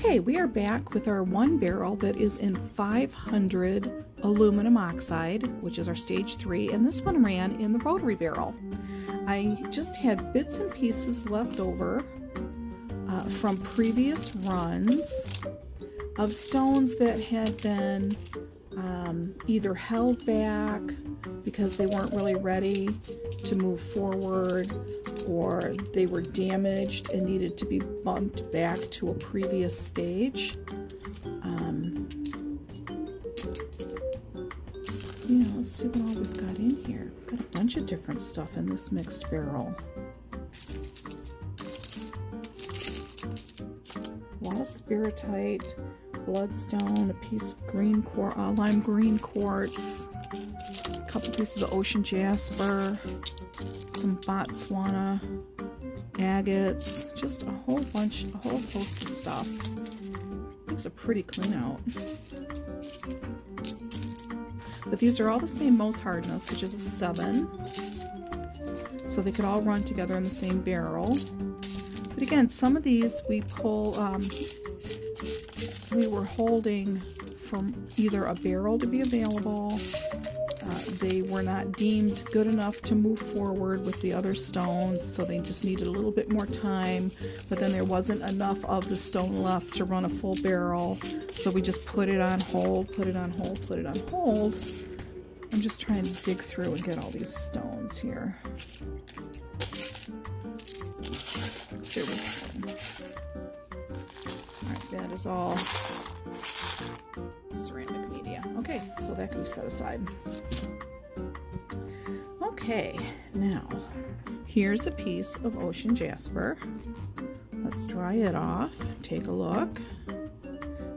Okay, we are back with our one barrel that is in 500 aluminum oxide, which is our stage 3, and this one ran in the rotary barrel. I just had bits and pieces left over from previous runs of stones that had been either held back because they weren't really ready to move forward, or they were damaged and needed to be bumped back to a previous stage. Yeah, let's see what all we've got in here. We've got a bunch of different stuff in this mixed barrel. A lot of spiritite, bloodstone, a piece of green lime green quartz, a couple pieces of ocean jasper, some Botswana agates, just a whole host of stuff. Looks a pretty clean out. But these are all the same Mohs hardness, which is a 7. So they could all run together in the same barrel. But again, some of these we were holding from either a barrel to be available. They were not deemed good enough to move forward with the other stones, so they just needed a little bit more time, but then there wasn't enough of the stone left to run a full barrel, so we just put it on hold, put it on hold, put it on hold. I'm just trying to dig through and get all these stones here. There we see. Alright, that is all ceramic media. Okay, so that can be set aside. Okay, now here's a piece of ocean jasper. Let's dry it off, take a look,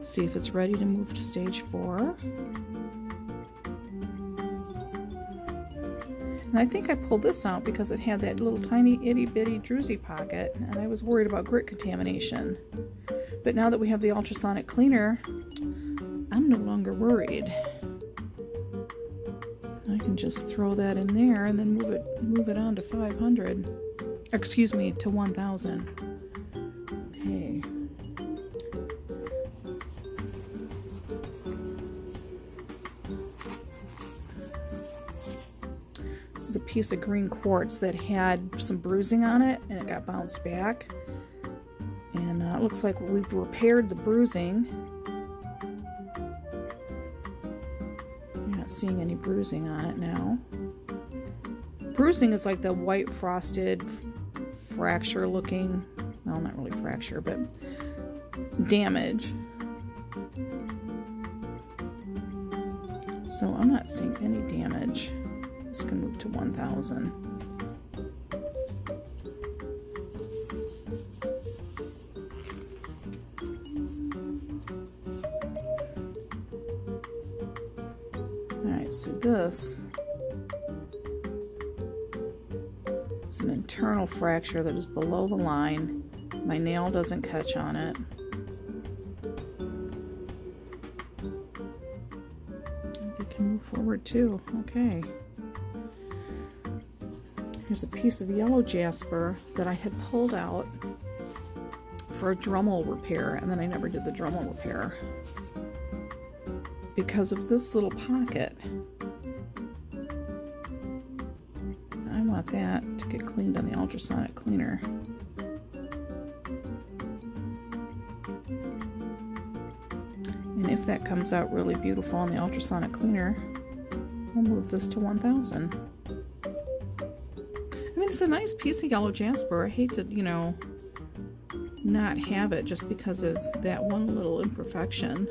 see if it's ready to move to stage 4. And I think I pulled this out because it had that little tiny itty bitty druzy pocket, and I was worried about grit contamination. But now that we have the ultrasonic cleaner, I'm no longer worried. I can just throw that in there and then move it on to 500. Excuse me, to 1000. Okay. This is a piece of green quartz that had some bruising on it and it got bounced back. And it looks like we've repaired the bruising. Not seeing any bruising on it now. Bruising is like the white frosted fracture looking, well, not really fracture, but damage. So I'm not seeing any damage. This can move to 1000. So this is an internal fracture that is below the line. My nail doesn't catch on it. They can move forward too. Okay. Here's a piece of yellow jasper that I had pulled out for a Dremel repair, and then I never did the Dremel repair because of this little pocket. I want that to get cleaned on the ultrasonic cleaner. And if that comes out really beautiful on the ultrasonic cleaner, we'll move this to 1000. I mean, it's a nice piece of yellow jasper. I hate to, you know, not have it just because of that one little imperfection,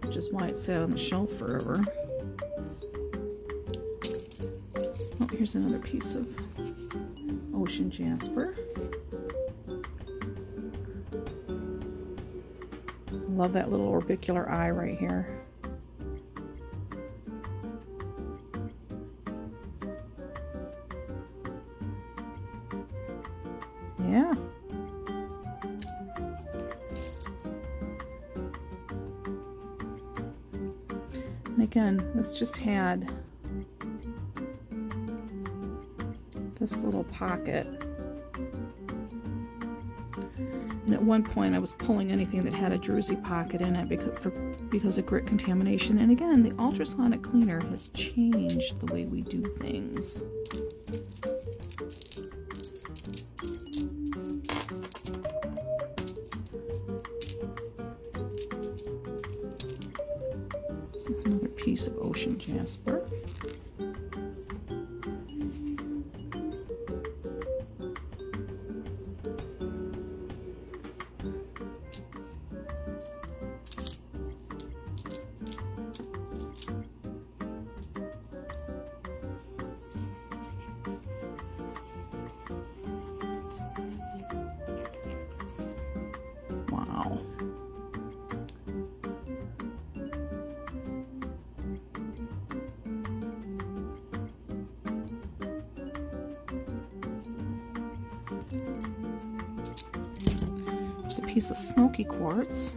which is why it sat on the shelf forever. Oh, here's another piece of ocean jasper. Love that little orbicular eye right here. Yeah. And again, this just had this little pocket. And at one point I was pulling anything that had a druzy pocket in it because of grit contamination. And again, the ultrasonic cleaner has changed the way we do things. So another piece of ocean jasper. Wow. There's a piece of smoky quartz.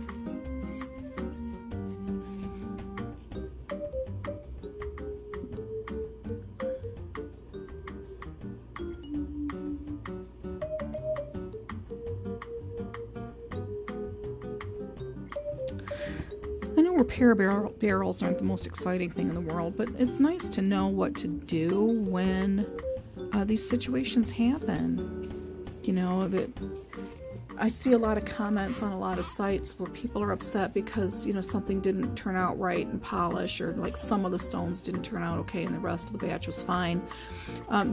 I know repair barrels aren't the most exciting thing in the world, but it's nice to know what to do when these situations happen. You know, that I see a lot of comments on a lot of sites where people are upset because, you know, something didn't turn out right in polish, or like some of the stones didn't turn out okay and the rest of the batch was fine.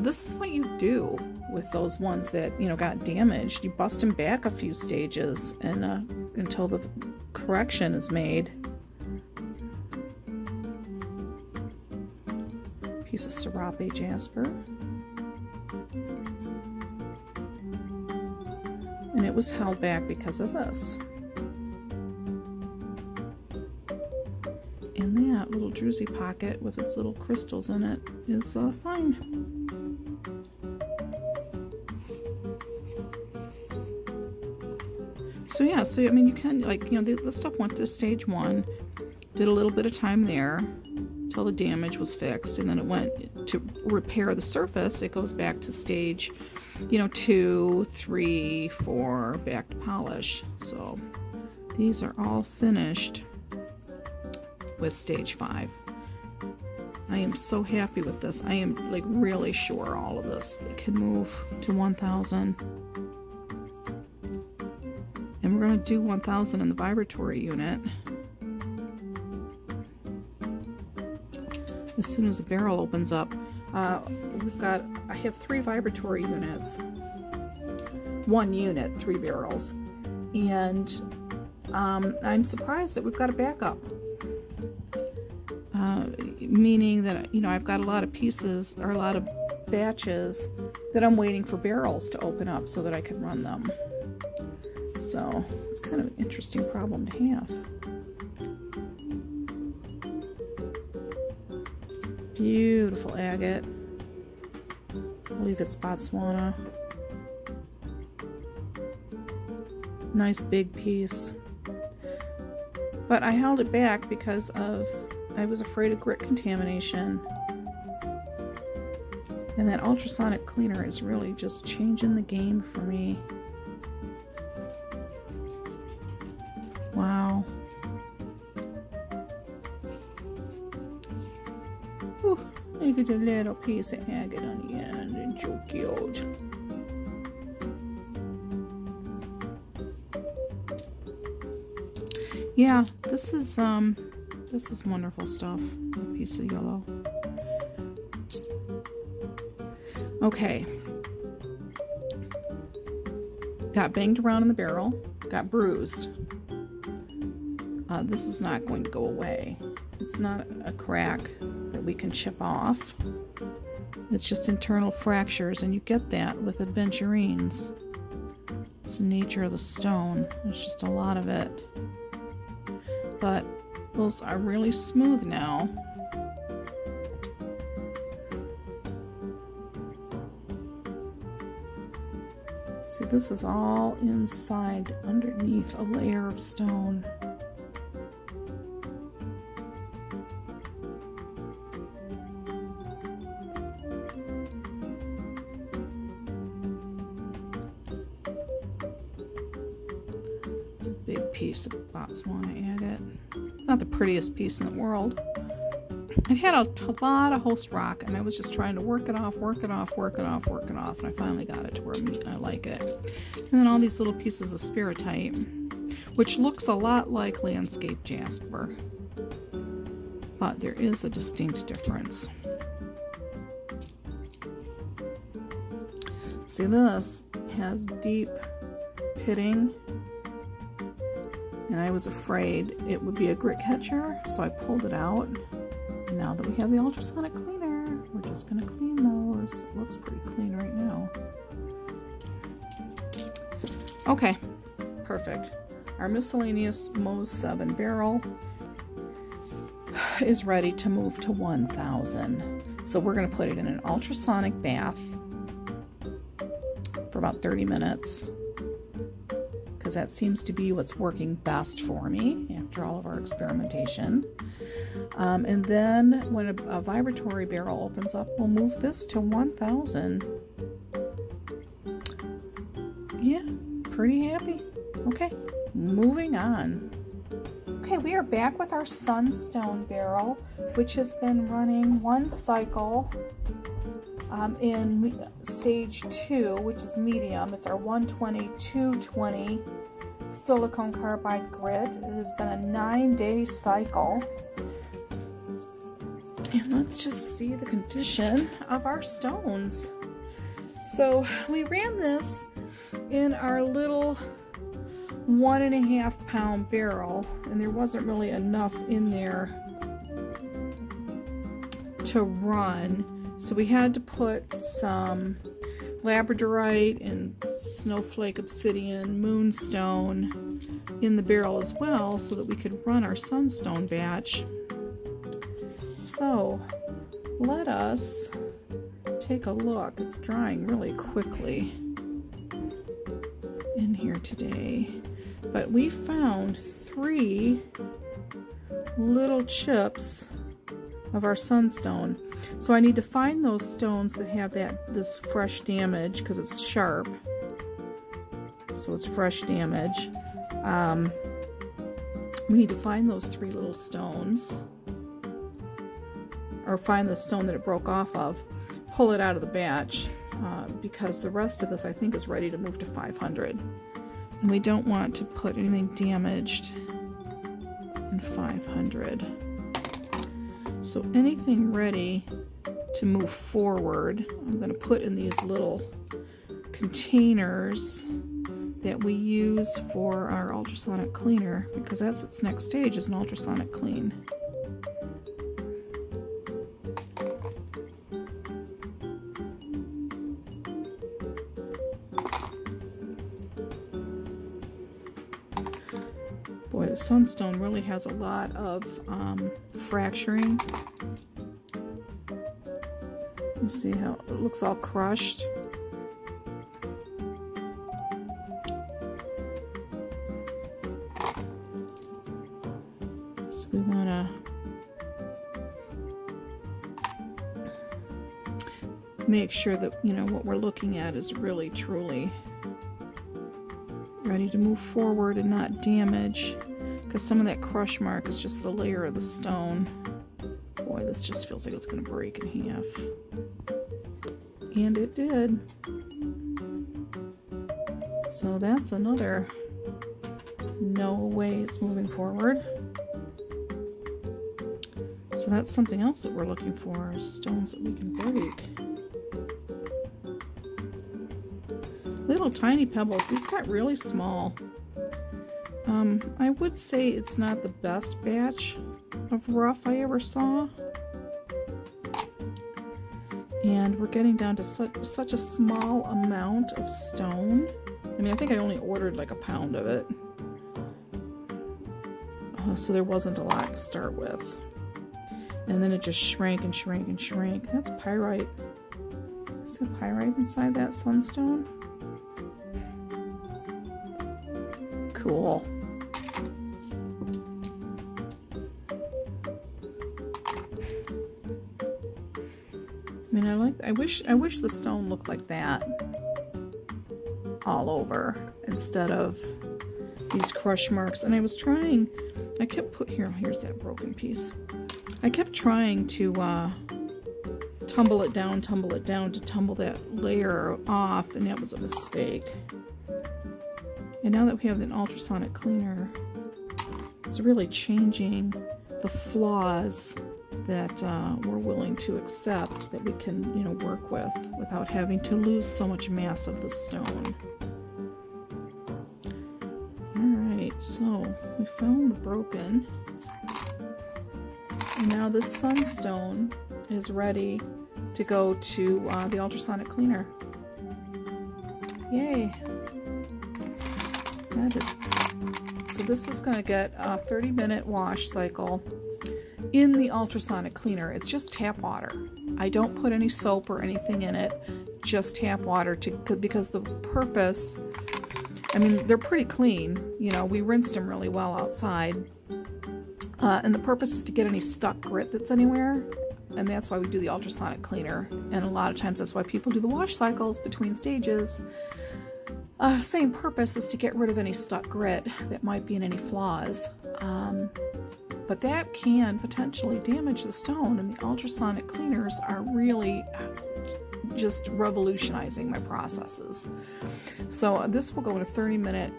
This is what you do with those ones that, you know, got damaged. You bust them back a few stages and until the correction is made. Piece of Serape Jasper. And it was held back because of this. And that little druzy pocket with its little crystals in it is fine. So yeah, so I mean, you can, like, you know, this stuff went to stage 1, did a little bit of time there until the damage was fixed, and then it went to repair the surface. It goes back to stage, you know, 2, 3, 4, back to polish. So these are all finished with stage 5. I am so happy with this. I am like really sure all of this can move to 1000. And we're going to do 1000 in the vibratory unit as soon as the barrel opens up. I have 3 vibratory units, 1 unit, 3 barrels, and I'm surprised that we've got a backup, meaning that, you know, I've got a lot of pieces or a lot of batches that I'm waiting for barrels to open up so that I can run them. So it's kind of an interesting problem to have. Beautiful agate. I believe it's Botswana. Nice big piece. But I held it back because I was afraid of grit contamination. And that ultrasonic cleaner is really just changing the game for me. Wow. Look at a little piece of agate on the end, and so cute. Yeah, this is wonderful stuff. A piece of yellow. Okay. Got banged around in the barrel. Got bruised. This is not going to go away. It's not a crack that we can chip off. It's just internal fractures, and you get that with aventurines. It's the nature of the stone. There's just a lot of it. But those are really smooth now. See, this is all inside, underneath a layer of stone. big piece of Botswana agate. It's not the prettiest piece in the world. It had a lot of host rock, and I was just trying to work it off, and I finally got it to where I like it. And then all these little pieces of spiritite, which looks a lot like landscape jasper, but there is a distinct difference. See, this has deep pitting, and I was afraid it would be a grit catcher, so I pulled it out. And now that we have the ultrasonic cleaner, we're just going to clean those. It looks pretty clean right now. Okay, perfect. Our miscellaneous Misc 7 barrel is ready to move to 1000. So we're going to put it in an ultrasonic bath for about 30 minutes, because that seems to be what's working best for me after all of our experimentation. And then when a vibratory barrel opens up, we'll move this to 1000. Yeah, pretty happy. Okay, moving on. Okay, we are back with our Sunstone barrel, which has been running one cycle in stage 2, which is medium. It's our 120-220 silicone carbide grit. It has been a 9-day cycle. And let's just see the condition of our stones. So we ran this in our little 1.5 pound barrel, and there wasn't really enough in there to run. So we had to put some Labradorite and snowflake obsidian moonstone in the barrel as well, so that we could run our Sunstone batch. So let us take a look. It's drying really quickly in here today. But we found 3 little chips of our Sunstone. So I need to find those stones that have this fresh damage, because it's sharp. So it's fresh damage. We need to find those 3 little stones, or find the stone that it broke off of, pull it out of the batch, because the rest of this I think is ready to move to 500. And we don't want to put anything damaged in 500. So anything ready to move forward, I'm going to put in these little containers that we use for our ultrasonic cleaner, because that's its next stage, is an ultrasonic clean. Boy, the Sunstone really has a lot of fracturing. You see how it looks all crushed? So we want to make sure that, you know, what we're looking at is really truly ready to move forward and not damage, because some of that crush mark is just the layer of the stone. Boy, this just feels like it's going to break in half. And it did. So that's another no way it's moving forward. So that's something else that we're looking for, is stones that we can break. Little tiny pebbles. These got really small. I would say it's not the best batch of rough I ever saw. And we're getting down to such a small amount of stone. I mean, I think I only ordered like a pound of it. So there wasn't a lot to start with. And then it just shrank and shrank and shrank. That's pyrite. Is there pyrite inside that Sunstone? Cool. I mean, I wish the stone looked like that all over, instead of these crush marks. And I was trying, I kept here's that broken piece. I kept trying to tumble it down to tumble that layer off, and that was a mistake. And now that we have an ultrasonic cleaner, it's really changing the flaws that we're willing to accept, that we can, you know, work with without having to lose so much mass of the stone. Alright, so we found the broken. And now this sunstone is ready to go to the ultrasonic cleaner. Yay! So this is going to get a 30-minute wash cycle in the ultrasonic cleaner. It's just tap water. I don't put any soap or anything in it, just tap water because the purpose, I mean, they're pretty clean. You know, we rinsed them really well outside. And the purpose is to get any stuck grit that's anywhere. And that's why we do the ultrasonic cleaner. And a lot of times that's why people do the wash cycles between stages. Same purpose is to get rid of any stuck grit that might be in any flaws. But that can potentially damage the stone, and the ultrasonic cleaners are really just revolutionizing my processes. So this will go in a 30-minute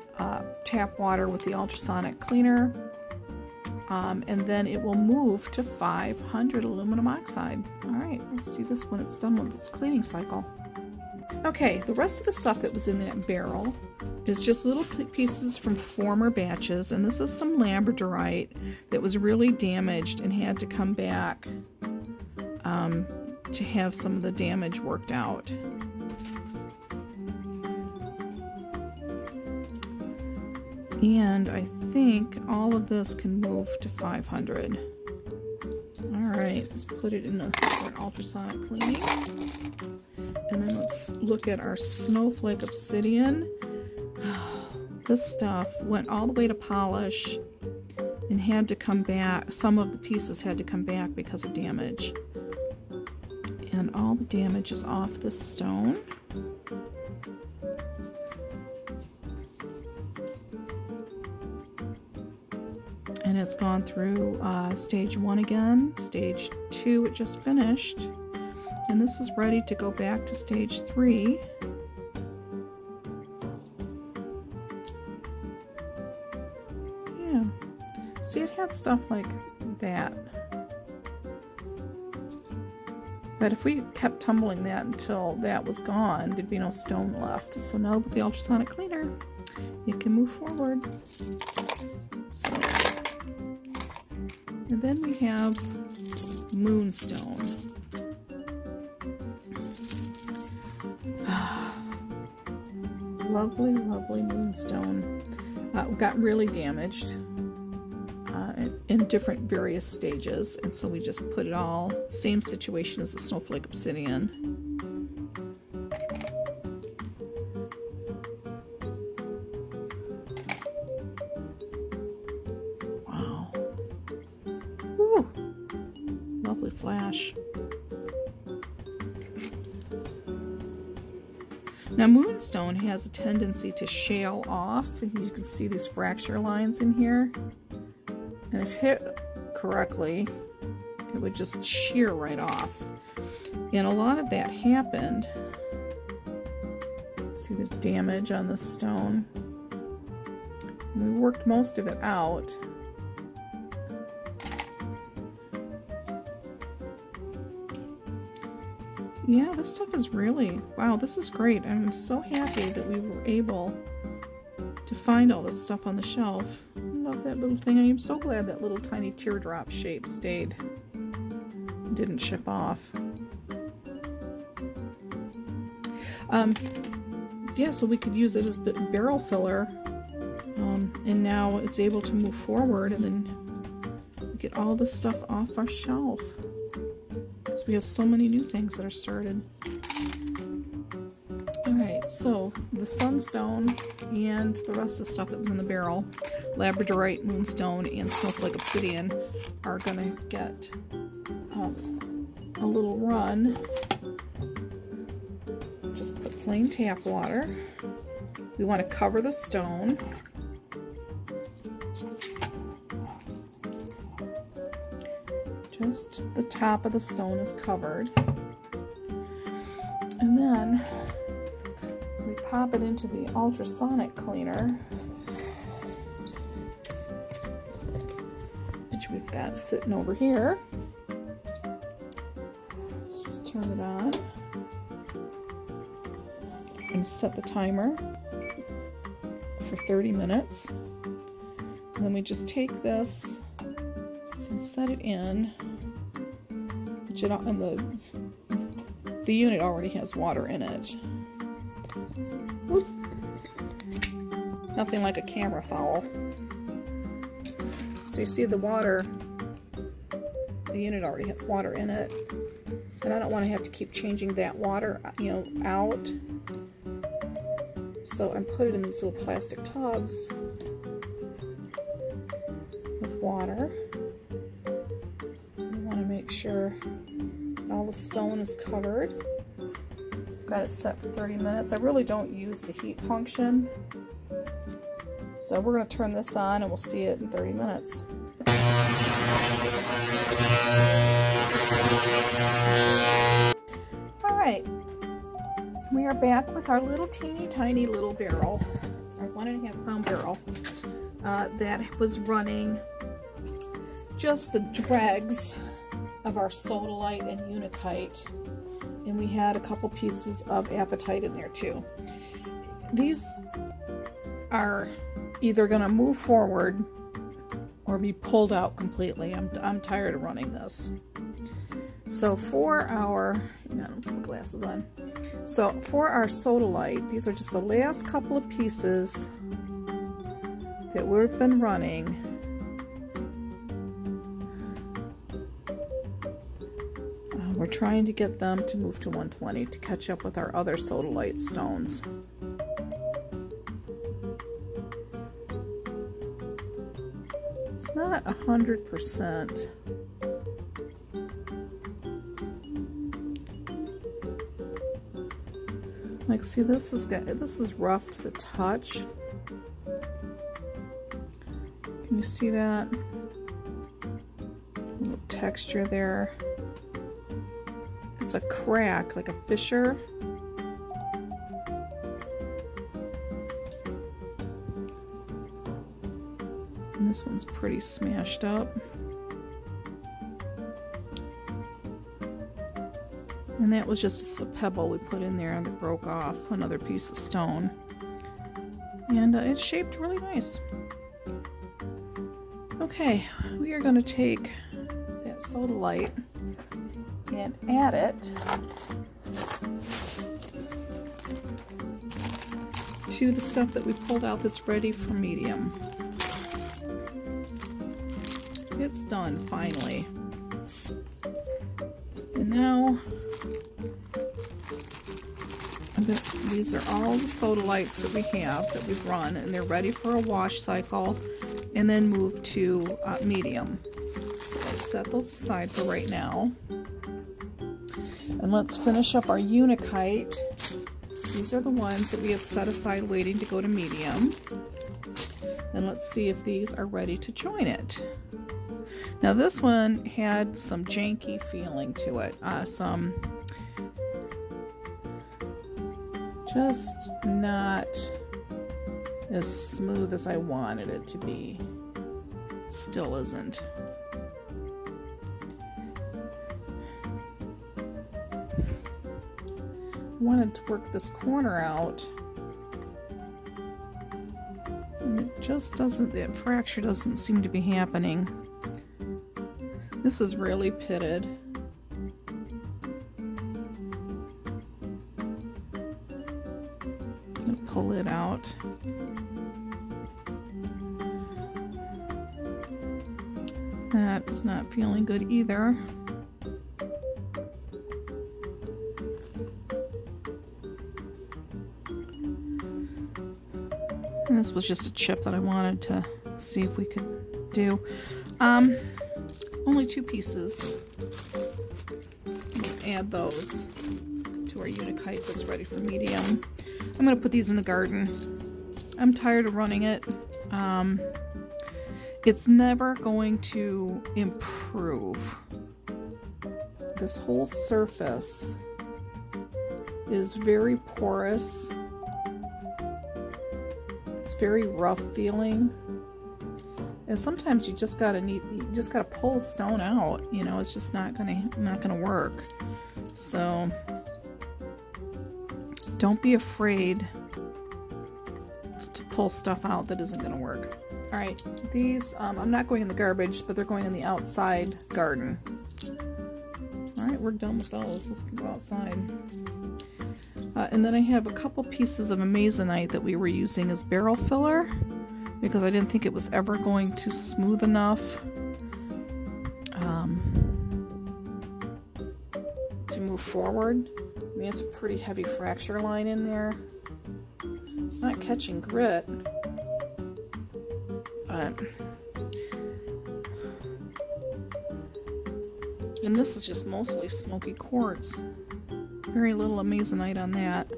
tap water with the ultrasonic cleaner, and then it will move to 500 aluminum oxide. All right, let's see this when it's done with its cleaning cycle. Okay, the rest of the stuff that was in that barrel is just little pieces from former batches, and this is some Labradorite that was really damaged and had to come back to have some of the damage worked out. And I think all of this can move to 500. Alright, let's put it in for an ultrasonic cleaning. And then let's look at our snowflake obsidian. This stuff went all the way to polish and had to come back. Some of the pieces had to come back because of damage. And all the damage is off this stone. And it's gone through stage 1 again, stage 2 it just finished, and this is ready to go back to stage 3. Yeah, see, it had stuff like that, but if we kept tumbling that until that was gone, there'd be no stone left. So now with the ultrasonic cleaner, it can move forward. So, and then we have moonstone. Lovely, lovely moonstone. Got really damaged in different various stages, and so we just put it all, same situation as the snowflake obsidian. Flash. Now moonstone has a tendency to shale off. You can see these fracture lines in here, and if hit correctly it would just shear right off, and a lot of that happened. See the damage on this stone. We worked most of it out. Yeah, this stuff is really, wow, this is great. I'm so happy that we were able to find all this stuff on the shelf. I love that little thing. I am so glad that little tiny teardrop shape stayed, didn't chip off. Yeah, so we could use it as barrel filler, and now it's able to move forward, and then get all this stuff off our shelf. We have so many new things that are started. Alright, so the sunstone and the rest of the stuff that was in the barrel, Labradorite, moonstone, and snowflake obsidian, are gonna get a little run. Just put plain tap water. We want to cover the stone. Just the top of the stone is covered. And then we pop it into the ultrasonic cleaner, which we've got sitting over here. Let's just turn it on and set the timer for 30 minutes. And then we just take this and set it in. And the unit already has water in it. Whoop. Nothing like a camera foul. So you see the water, the unit already has water in it. And I don't want to have to keep changing that water, out. So I put it in these little plastic tubs with water. I want to make sure all the stone is covered. Got it set for 30 minutes. I really don't use the heat function. So we're going to turn this on and we'll see it in 30 minutes. Alright, we are back with our little teeny tiny little barrel, our 1.5 pound barrel, that was running just the dregs of our Sodalite and Unakite, and we had a couple pieces of Apatite in there too. These are either going to move forward or be pulled out completely. I'm tired of running this. So for our, I don't put my glasses on. So for our Sodalite, these are just the last couple of pieces that we've been running. We're trying to get them to move to 120 to catch up with our other Sodalite stones. It's not 100%. Like, see, this is rough to the touch. Can you see that? A little texture there. It's a crack, like a fissure. And this one's pretty smashed up. And that was just a pebble we put in there that broke off another piece of stone. And it's shaped really nice. Okay, we are going to take that Sodalite and add it to the stuff that we pulled out that's ready for medium. It's done, finally. And now, these are all the Sodalites that we have, that we've run, and they're ready for a wash cycle and then move to medium. So let's set those aside for right now. And let's finish up our Unakite. These are the ones that we have set aside waiting to go to medium. And let's see if these are ready to join it. Now this one had some janky feeling to it. Some just not as smooth as I wanted it to be. Still isn't. I wanted to work this corner out, and it just doesn't, that fracture doesn't seem to be happening. This is really pitted. I'll pull it out. That's not feeling good either. And this was just a chip that I wanted to see if we could do. Only 2 pieces. We'll add those to our Unakite that's ready for medium. I'm going to put these in the garden. I'm tired of running it. It's never going to improve this whole surface is very porous. It's very rough feeling. And sometimes you just gotta pull a stone out, you know, it's just not gonna work. So don't be afraid to pull stuff out that isn't gonna work. All right, these, I'm not going in the garbage, but they're going in the outside garden. All right, we're done with those. Let's go outside. And then I have a couple pieces of Amazonite that we were using as barrel filler because I didn't think it was ever going to smooth enough to move forward. I mean, it's a pretty heavy fracture line in there. It's not catching grit. And this is just mostly smoky quartz. Very little Amazonite on that.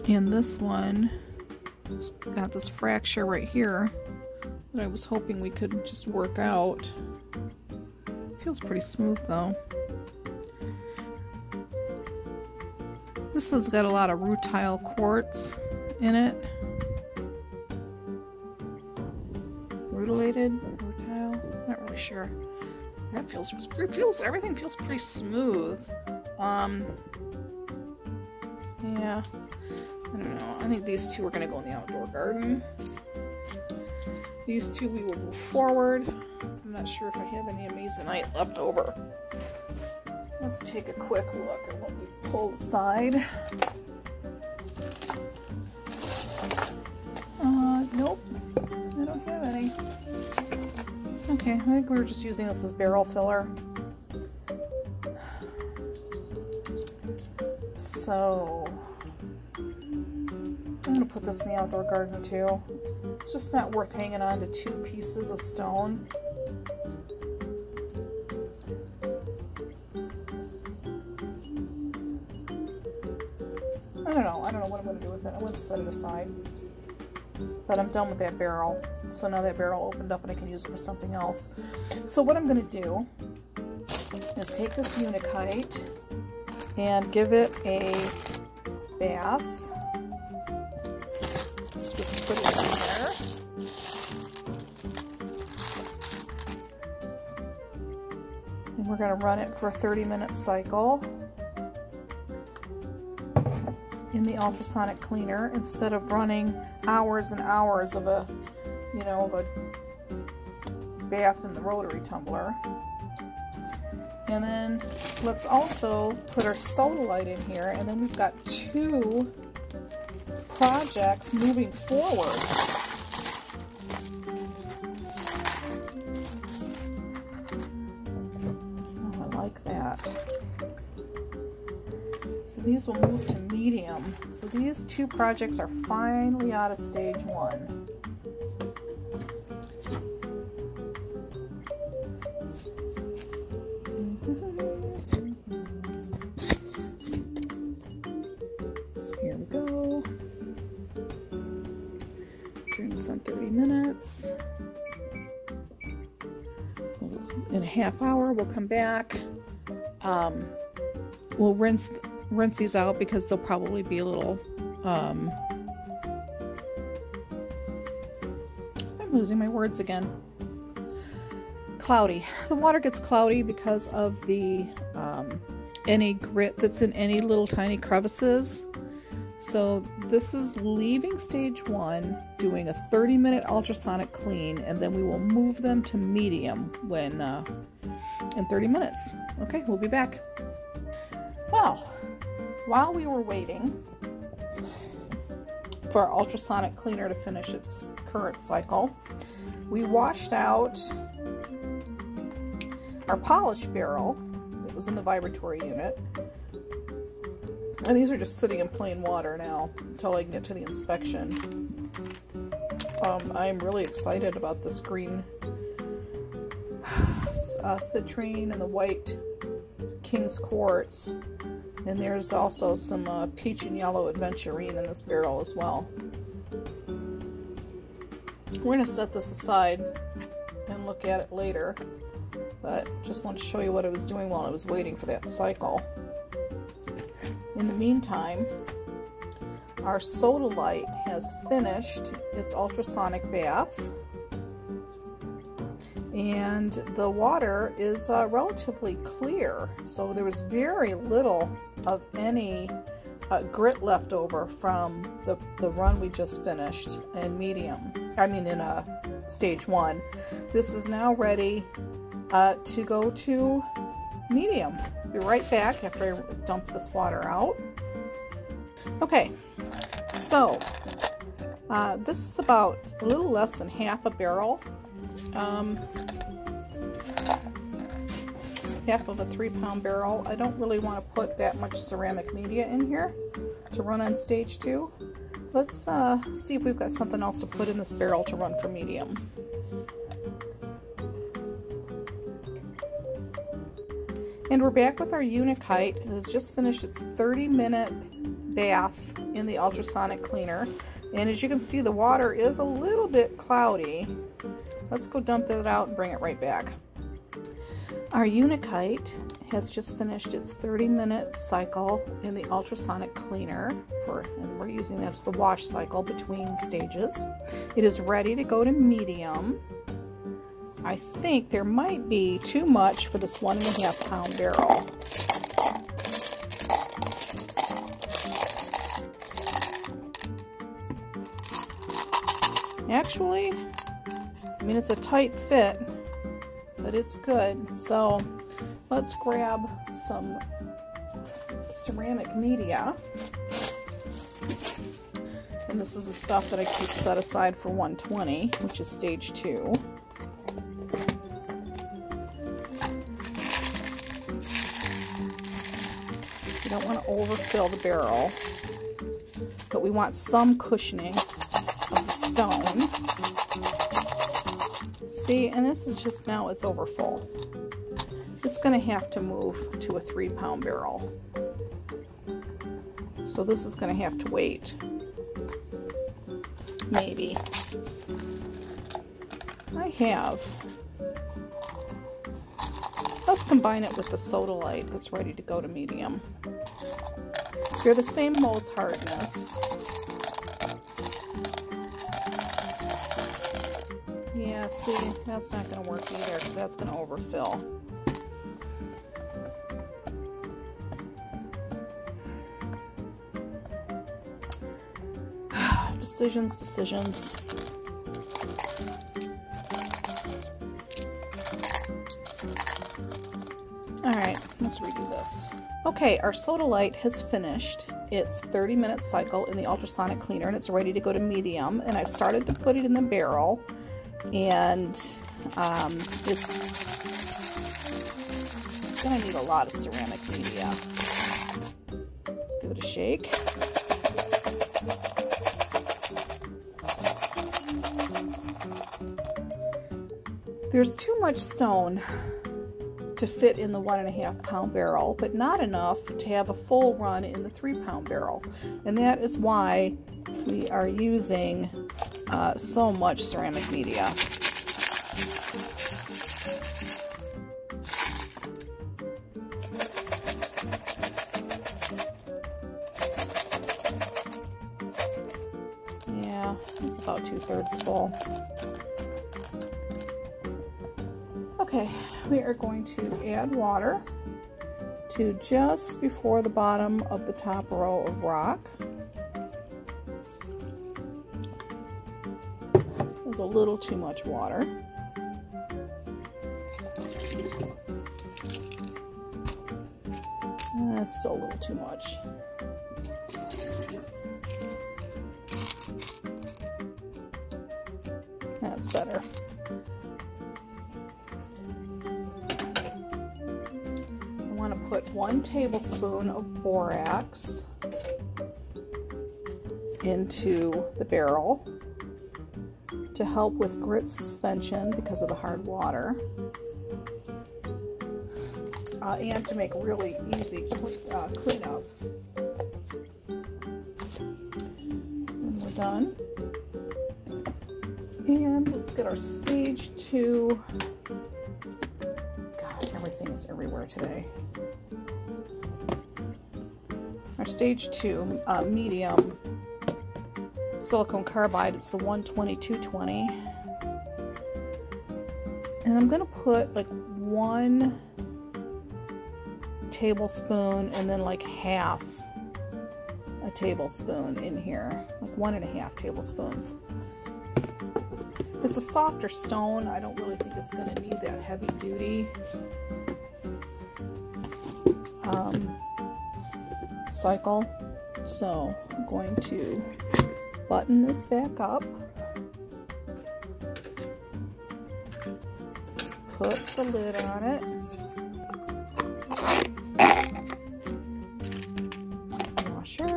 And this one has got this fracture right here that I was hoping we could just work out. It feels pretty smooth though. This has got a lot of rutile quartz in it. Rutilated? Rutile? Not really sure. That everything feels pretty smooth. Yeah, I don't know. I think these two are going to go in the outdoor garden. These two we will move forward. I'm not sure if I have any Amazonite left over. Let's take a quick look at what we pulled aside. Nope, I don't have any. Okay, I think we were just using this as barrel filler. So, I'm going to put this in the outdoor garden too. It's just not worth hanging on to two pieces of stone. I don't know what I'm going to do with it. I'm going to set it aside. But I'm done with that barrel. So now that barrel opened up and I can use it for something else. So what I'm going to do is take this Unakite and give it a bath. Let's just put it in there. And we're going to run it for a 30-minute cycle in the ultrasonic cleaner instead of running hours and hours of a, you know, of a bath in the rotary tumbler. And then let's also put our Sodalite in here, and then we've got two projects moving forward. Oh, I like that. So these will move to medium. So these two projects are finally out of stage 1. So here we go. Doing this on 30 minutes. In a half hour, we'll come back. We'll rinse these out because they'll probably be a little I'm losing my words again. Cloudy. The water gets cloudy because of the any grit that's in any little tiny crevices. So this is leaving stage 1, doing a 30-minute ultrasonic clean, and then we will move them to medium when in 30 minutes. Okay, we'll be back. Well, while we were waiting for our ultrasonic cleaner to finish its current cycle, we washed out our polish barrel that was in the vibratory unit. And these are just sitting in plain water now until I can get to the inspection. I'm really excited about this green citrine and the white king's quartz. And there's also some peach and yellow adventurine in this barrel as well. We're going to set this aside and look at it later. but just wanted to show you what I was doing while I was waiting for that cycle. In the meantime, our Sodalite has finished its ultrasonic bath, and the water is relatively clear, so there was very little of any grit left over from the run we just finished in stage 1. This is now ready to go to medium. Be right back after I dump this water out. Okay, so this is about a little less than half a barrel, half of a 3-pound barrel. I don't really want to put that much ceramic media in here to run on stage 2. Let's see if we've got something else to put in this barrel to run for medium. And we're back with our Unakite. It has just finished its 30-minute bath in the ultrasonic cleaner. And as you can see, the water is a little bit cloudy. Let's go dump that out and bring it right back. Our Unakite has just finished its 30-minute cycle in the ultrasonic cleaner, and we're using that as the wash cycle between stages. It is ready to go to medium. I think there might be too much for this 1.5 pound barrel. Actually, I mean, it's a tight fit, but it's good. So let's grab some ceramic media. And this is the stuff that I keep set aside for 120, which is stage 2. We don't want to overfill the barrel, but we want some cushioning of the stone. See, and this is just now it's over full. It's going to have to move to a 3-pound barrel. So this is going to have to wait. Maybe. I have. Let's combine it with the Sodalite that's ready to go to medium. They're the same Mohs hardness. Yeah, see, that's not going to work either because that's going to overfill. Decisions. Alright, let's redo this. Okay, our Sodalite has finished its 30-minute cycle in the ultrasonic cleaner and it's ready to go to medium, and I've started to put it in the barrel, and it's going to need a lot of ceramic media. Let's give it a shake. There's too much stone to fit in the 1.5 pound barrel, but not enough to have a full run in the 3-pound barrel. And that is why we are using so much ceramic media. Yeah, it's about 2/3 full. Okay, we are going to add water to just before the bottom of the top row of rock. There's a little too much water. That's still a little too much. That's better. Put 1 tablespoon of borax into the barrel to help with grit suspension because of the hard water, and to make really easy cleanup. And we're done. And let's get our stage 2 things everywhere today. Our stage 2 medium silicone carbide, it's the 120-220. And I'm gonna put like 1 tablespoon and then like half a tablespoon in here, like 1.5 tablespoons. It's a softer stone. I don't really think it's going to need that heavy duty cycle. So I'm going to button this back up, put the lid on it, washer,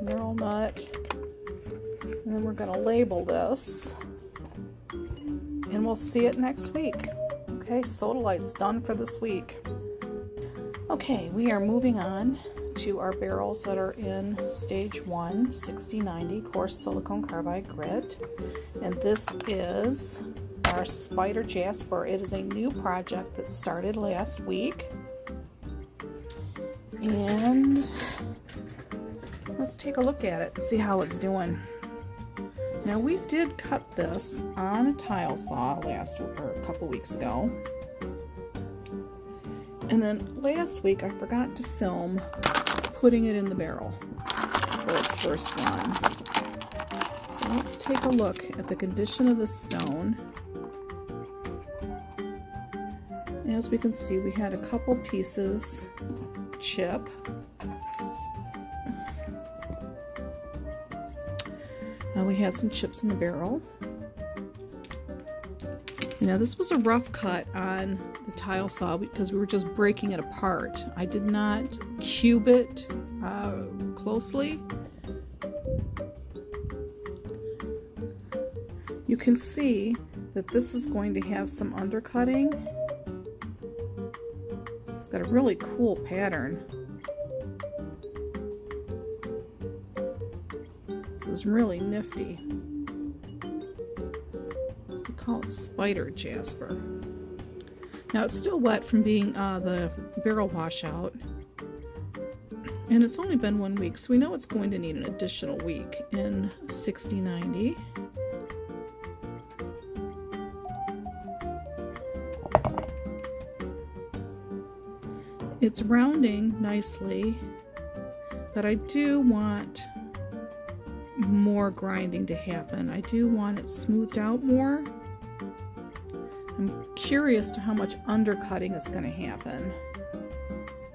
knurl nut, and then we're going to label this. And we'll see it next week. Okay, Sodalite's done for this week. Okay, we are moving on to our barrels that are in stage 1, 60-90 coarse silicone carbide grit. And this is our Spide or Jasper. It is a new project that started last week. And let's take a look at it and see how it's doing. Now we did cut this on a tile saw a couple weeks ago. And then last week I forgot to film putting it in the barrel for its first run. So let's take a look at the condition of this stone. As we can see, we had a couple pieces chip. We had some chips in the barrel. Now this was a rough cut on the tile saw because we were just breaking it apart. I did not cube it closely. You can see that this is going to have some undercutting. It's got a really cool pattern. This is really nifty. So we call it Spide or Jasper. Now it's still wet from being the barrel washout, and it's only been 1 week, so we know it's going to need an additional week in 60-90. It's rounding nicely, but I do want more grinding to happen. I do want it smoothed out more. I'm curious to how much undercutting is going to happen.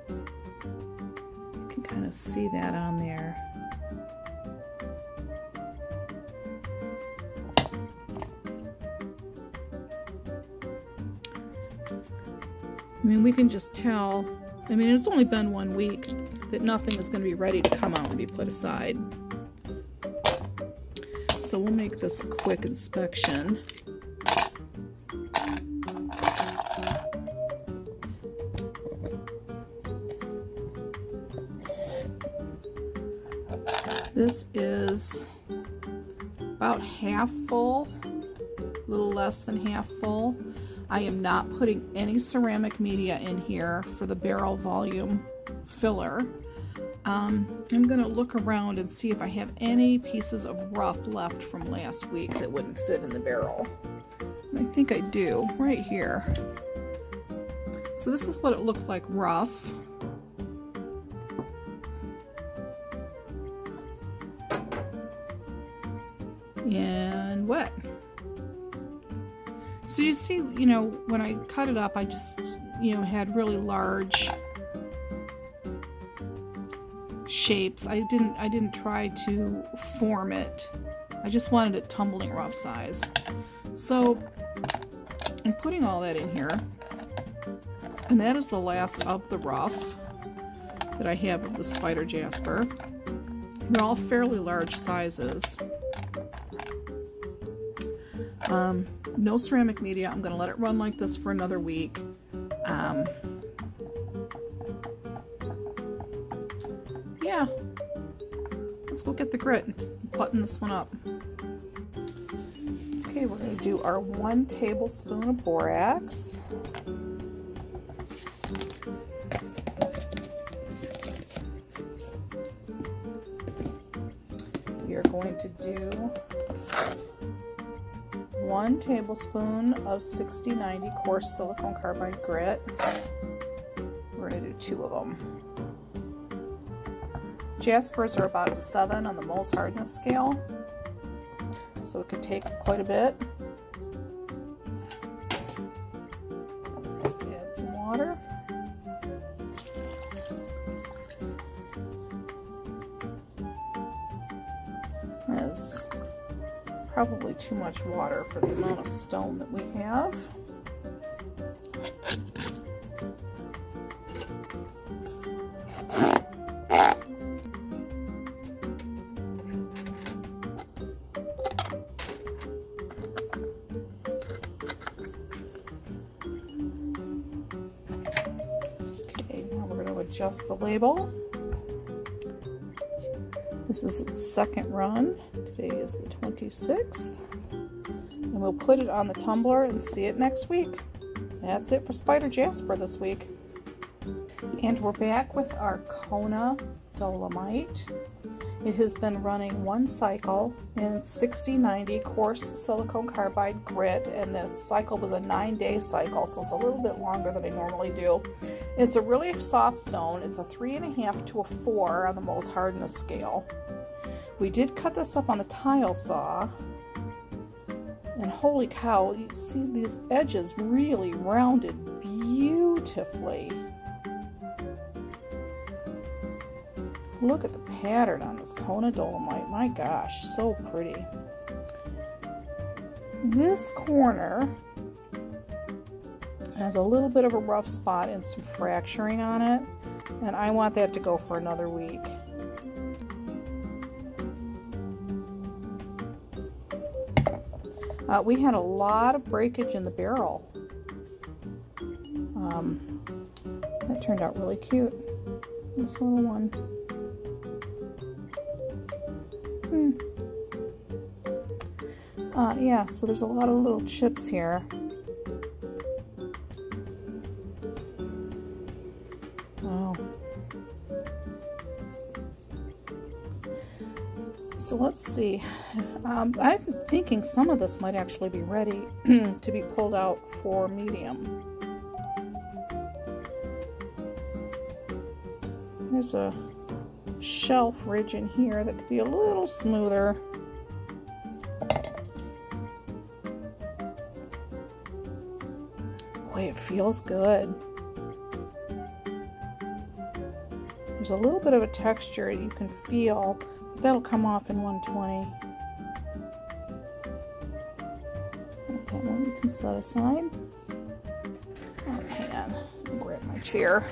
You can kind of see that on there. I mean, we can just tell, I mean, it's only been 1 week, that nothing is going to be ready to come out and be put aside. So we'll make this a quick inspection. This is about half full, a little less than half full. I am not putting any ceramic media in here for the barrel volume filler. I'm going to look around and see if I have any pieces of rough left from last week that wouldn't fit in the barrel. And I think I do, right here. So this is what it looked like rough. And wet. So you see, you know, when I cut it up, I just, you know, had really large shapes. I didn't try to form it. I just wanted it tumbling rough size. So I'm putting all that in here, and that is the last of the rough that I have of the Spide or Jasper. They're all fairly large sizes. No ceramic media. I'm going to let it run like this for another week. Yeah, let's go get the grit and button this one up. Okay, we're going to do our 1 tablespoon of borax. we are going to do 1 tablespoon of 6090 coarse silicone carbide grit. We're going to do 2 of them. Jaspers are about 7 on the Mohs hardness scale, so it could take quite a bit. Let's add some water. That's probably too much water for the amount of stone that we have. Adjust the label. This is its second run. Today is the 26th. And we'll put it on the tumbler and see it next week. That's it for Spider Jasper this week. And we're back with our Kona Dolomite. It has been running 1 cycle in 6090 coarse silicone carbide grit, and the cycle was a 9-day cycle, so it's a little bit longer than I normally do. It's a really soft stone. It's a 3.5 to a 4 on the Mohs hardness scale. We did cut this up on the tile saw, and holy cow, you see these edges really rounded beautifully. Look at the pattern on this Kona Dolomite. My gosh, so pretty. This corner has a little bit of a rough spot and some fracturing on it, and I want that to go for another week. We had a lot of breakage in the barrel. That turned out really cute. This little one. Yeah, so there's a lot of little chips here. Oh. So let's see. I'm thinking some of this might actually be ready to be pulled out for medium. There's a shelf ridge in here that could be a little smoother. Boy, it feels good. There's a little bit of a texture you can feel, but that'll come off in 120. That one we can set aside. Oh, hang on. Let me grab my chair.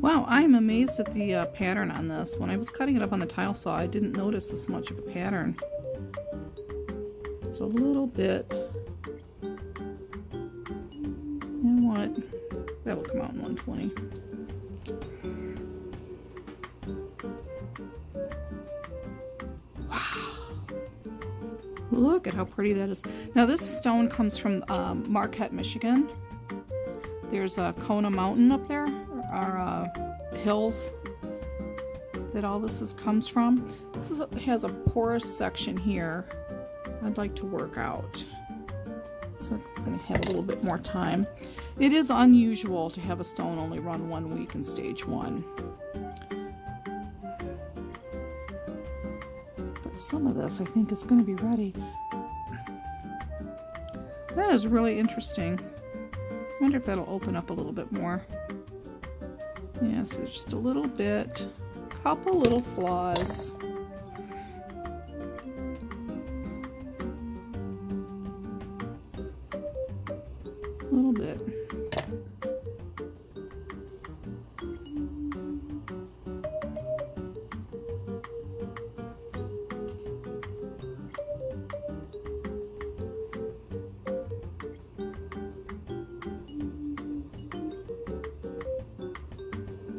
Wow, I'm amazed at the pattern on this. When I was cutting it up on the tile saw, I didn't notice this much of a pattern. It's a little bit... You know what? That will come out in 120. Wow. Look at how pretty that is. Now this stone comes from Marquette, Michigan. There's a Kona mountain up there. Our hills that all this comes from. This has a porous section here I'd like to work out. So it's going to have a little bit more time. It is unusual to have a stone only run 1 week in stage 1. But some of this I think is going to be ready. That is really interesting. I wonder if that'll open up a little bit more. Yeah, so just a little bit, a couple little flaws. A little bit.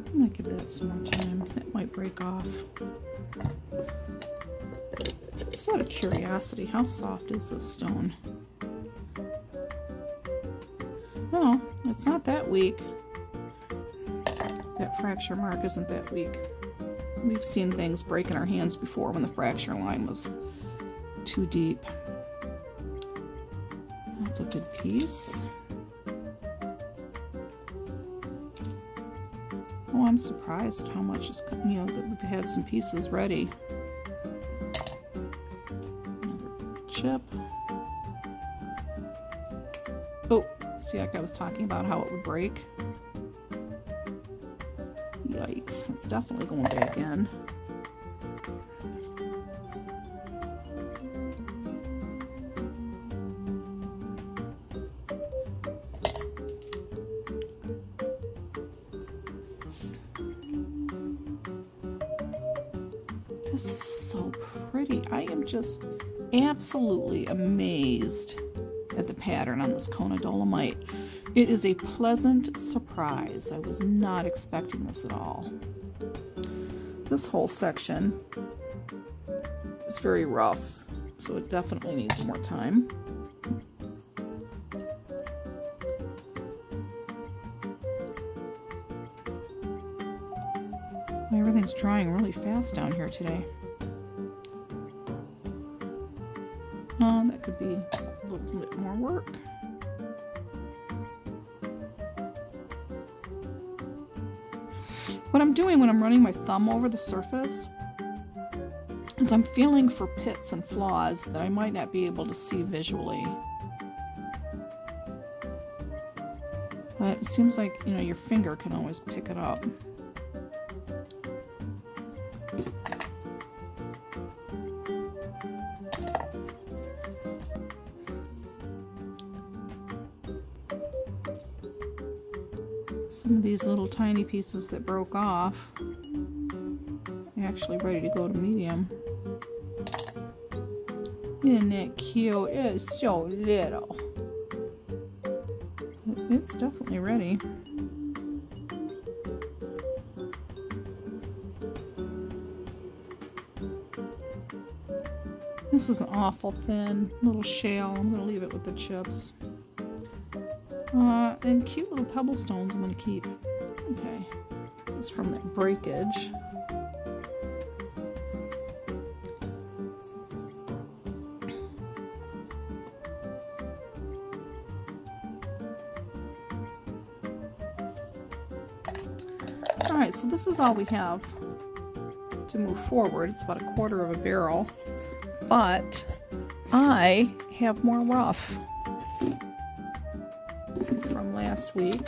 I'm gonna give that some more time. That might break off. Just out of curiosity, how soft is this stone? No, it's not that weak. That fracture mark isn't that weak. We've seen things break in our hands before when the fracture line was too deep. That's a good piece. Oh, I'm surprised at how much is, you know, that we've had some pieces ready. Another chip. Oh, see, like I was talking about how it would break. Yikes, it's definitely going back in. This is so pretty. I am just absolutely amazed at the pattern on this Kona Dolomite. It is a pleasant surprise. I was not expecting this at all. This whole section is very rough, so it definitely needs more time. Everything's drying really fast down here today. That could be a little bit more work. What I'm doing when I'm running my thumb over the surface is I'm feeling for pits and flaws that I might not be able to see visually. But it seems like, you know, your finger can always pick it up. Some of these little tiny pieces that broke off are actually ready to go to medium. Isn't that cute? It's so little. It's definitely ready. This is an awful thin little shell. I'm going to leave it with the chips. And cute little pebble stones I'm going to keep. Okay, this is from that breakage. Alright, so this is all we have to move forward. It's about 1/4 of a barrel, but I have more rough from last week.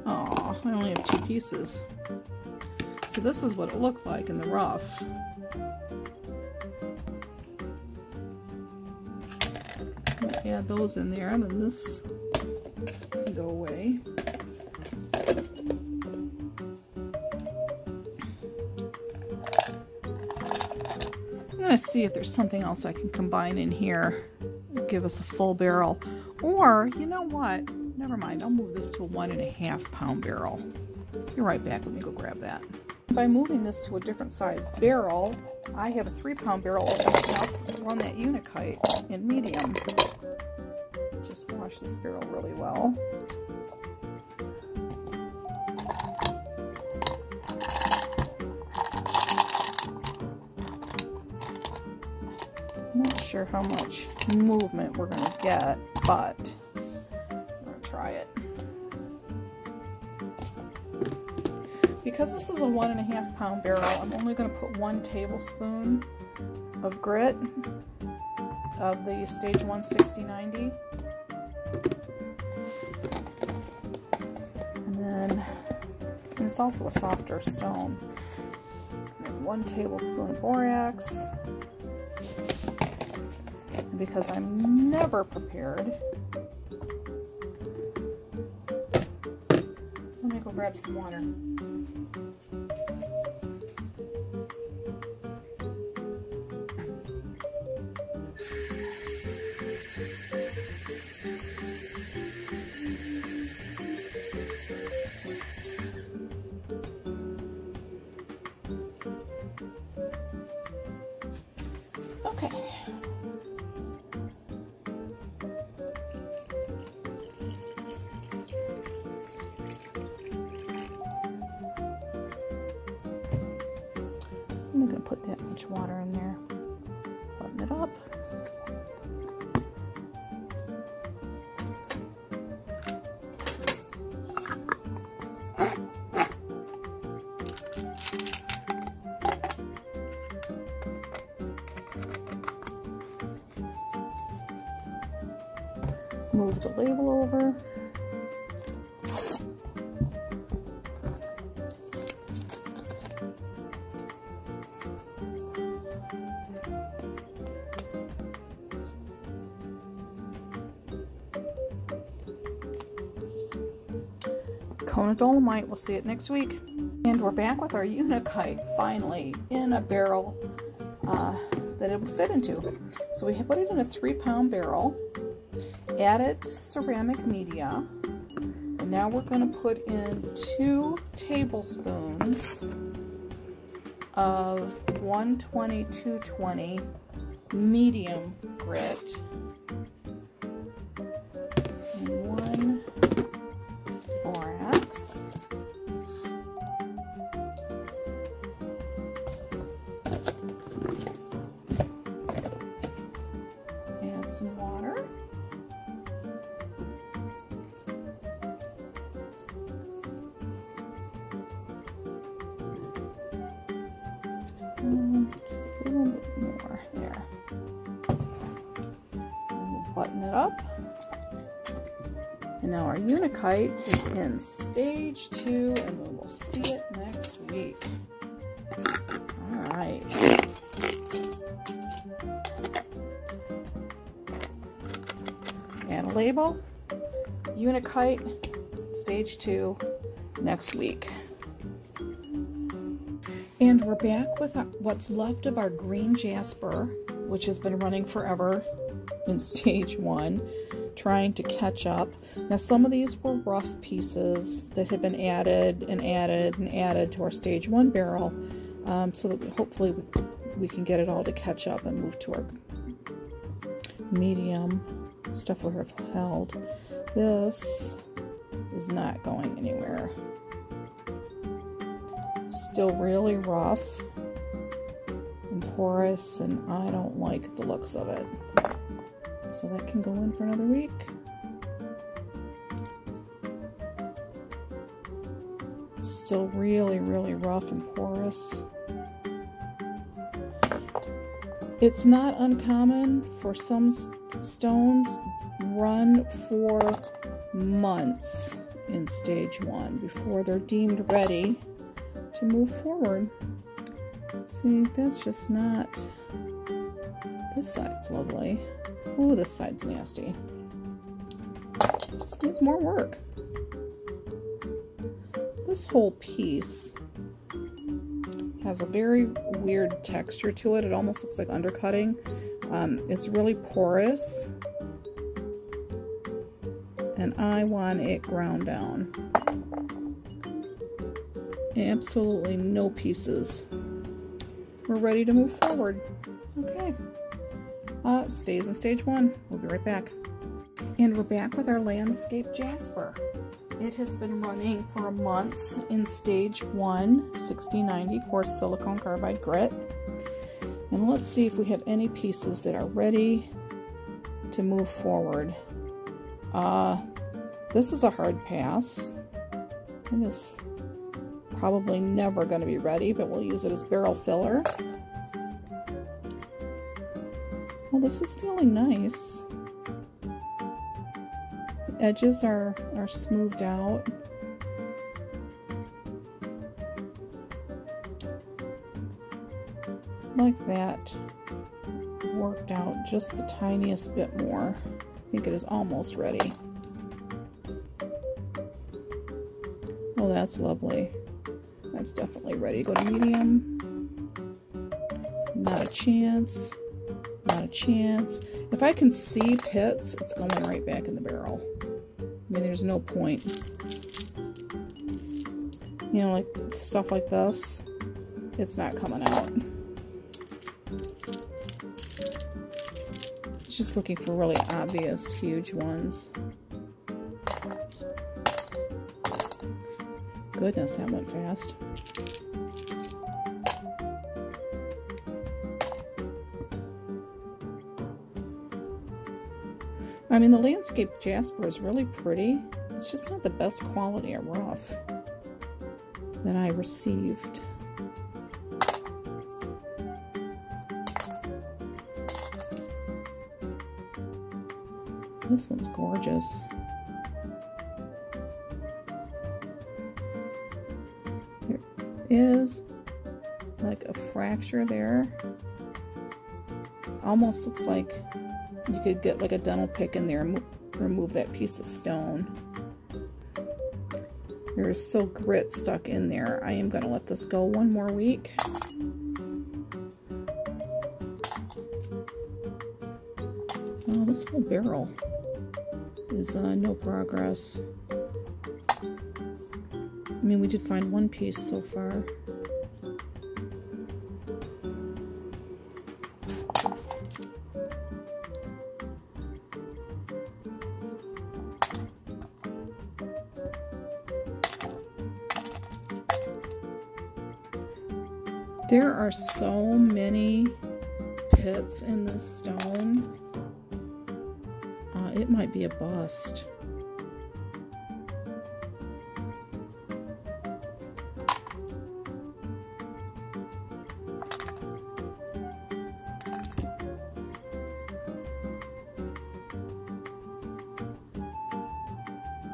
Oh, I only have 2 pieces. So this is what it looked like in the rough. Add those in there, and then this can go away. I'm gonna see if there's something else I can combine in here. Give us a full barrel. Or, you know what? Never mind, I'll move this to a 1.5 pound barrel. Be right back, let me go grab that. By moving this to a different size barrel, I have a 3 pound barrel open enough to run that Unakite in medium. Just wash this barrel really well. Not sure how much movement we're going to get, but I'm going to try it. Because this is a 1.5 pound barrel, I'm only going to put 1 tablespoon of grit of the stage 160/90. And then, and it's also a softer stone. And then 1 tablespoon of borax. And because I'm never prepared, let me go grab some water. Okay. I'm going to put that much water in there. Button it up. Move the label over. Kona Dolomite, we'll see it next week. And we're back with our Unakite, finally, in a barrel that it would fit into. So we put it in a 3-pound barrel, added ceramic media, and now we're going to put in 2 tablespoons of 120-220 medium grit, and 1 borax, add some water, just a little bit more there, and we'll button it up. And now our Unakite is in stage 2, and we will see it next week. All right. And a label, Unakite, stage 2, next week. And we're back with what's left of our green Jasper, which has been running forever in stage 1. Trying to catch up. Now some of these were rough pieces that had been added and added and added to our stage 1 barrel, so that hopefully we can get it all to catch up and move to our medium stuff we have held. This is not going anywhere. Still really rough and porous, and I don't like the looks of it. So that can go in for another week. Still really, really rough and porous. It's not uncommon for some stones run for months in stage 1 before they're deemed ready to move forward. See, that's just not... This side's lovely. Oh, this side's nasty. This needs more work. This whole piece has a very weird texture to it. It almost looks like undercutting. It's really porous, and I want it ground down. Absolutely no pieces. We're ready to move forward. Okay. It stays in stage 1. We'll be right back. And we're back with our landscape Jasper. It has been running for a month in stage 1, 60-90 quartz silicone carbide grit. And let's see if we have any pieces that are ready to move forward. This is a hard pass. It is probably never going to be ready, but we'll use it as barrel filler. Well, this is feeling nice. The edges are smoothed out. Like that. Worked out just the tiniest bit more. I think it is almost ready. Oh, that's lovely. That's definitely ready to go to medium. Not a chance. Not a chance. If I can see pits, it's going right back in the barrel. I mean, there's no point. You know, like stuff like this, it's not coming out. Just looking for really obvious, huge ones. Goodness, that went fast. I mean, the landscape Jasper is really pretty. It's just not the best quality of rough that I received. This one's gorgeous. There is like a fracture there. Almost looks like you could get like a dental pick in there and remove that piece of stone. There is still grit stuck in there. I am going to let this go one more week. Oh, this whole barrel is no progress. I mean, we did find one piece so far. There are so many pits in this stone. It might be a bust.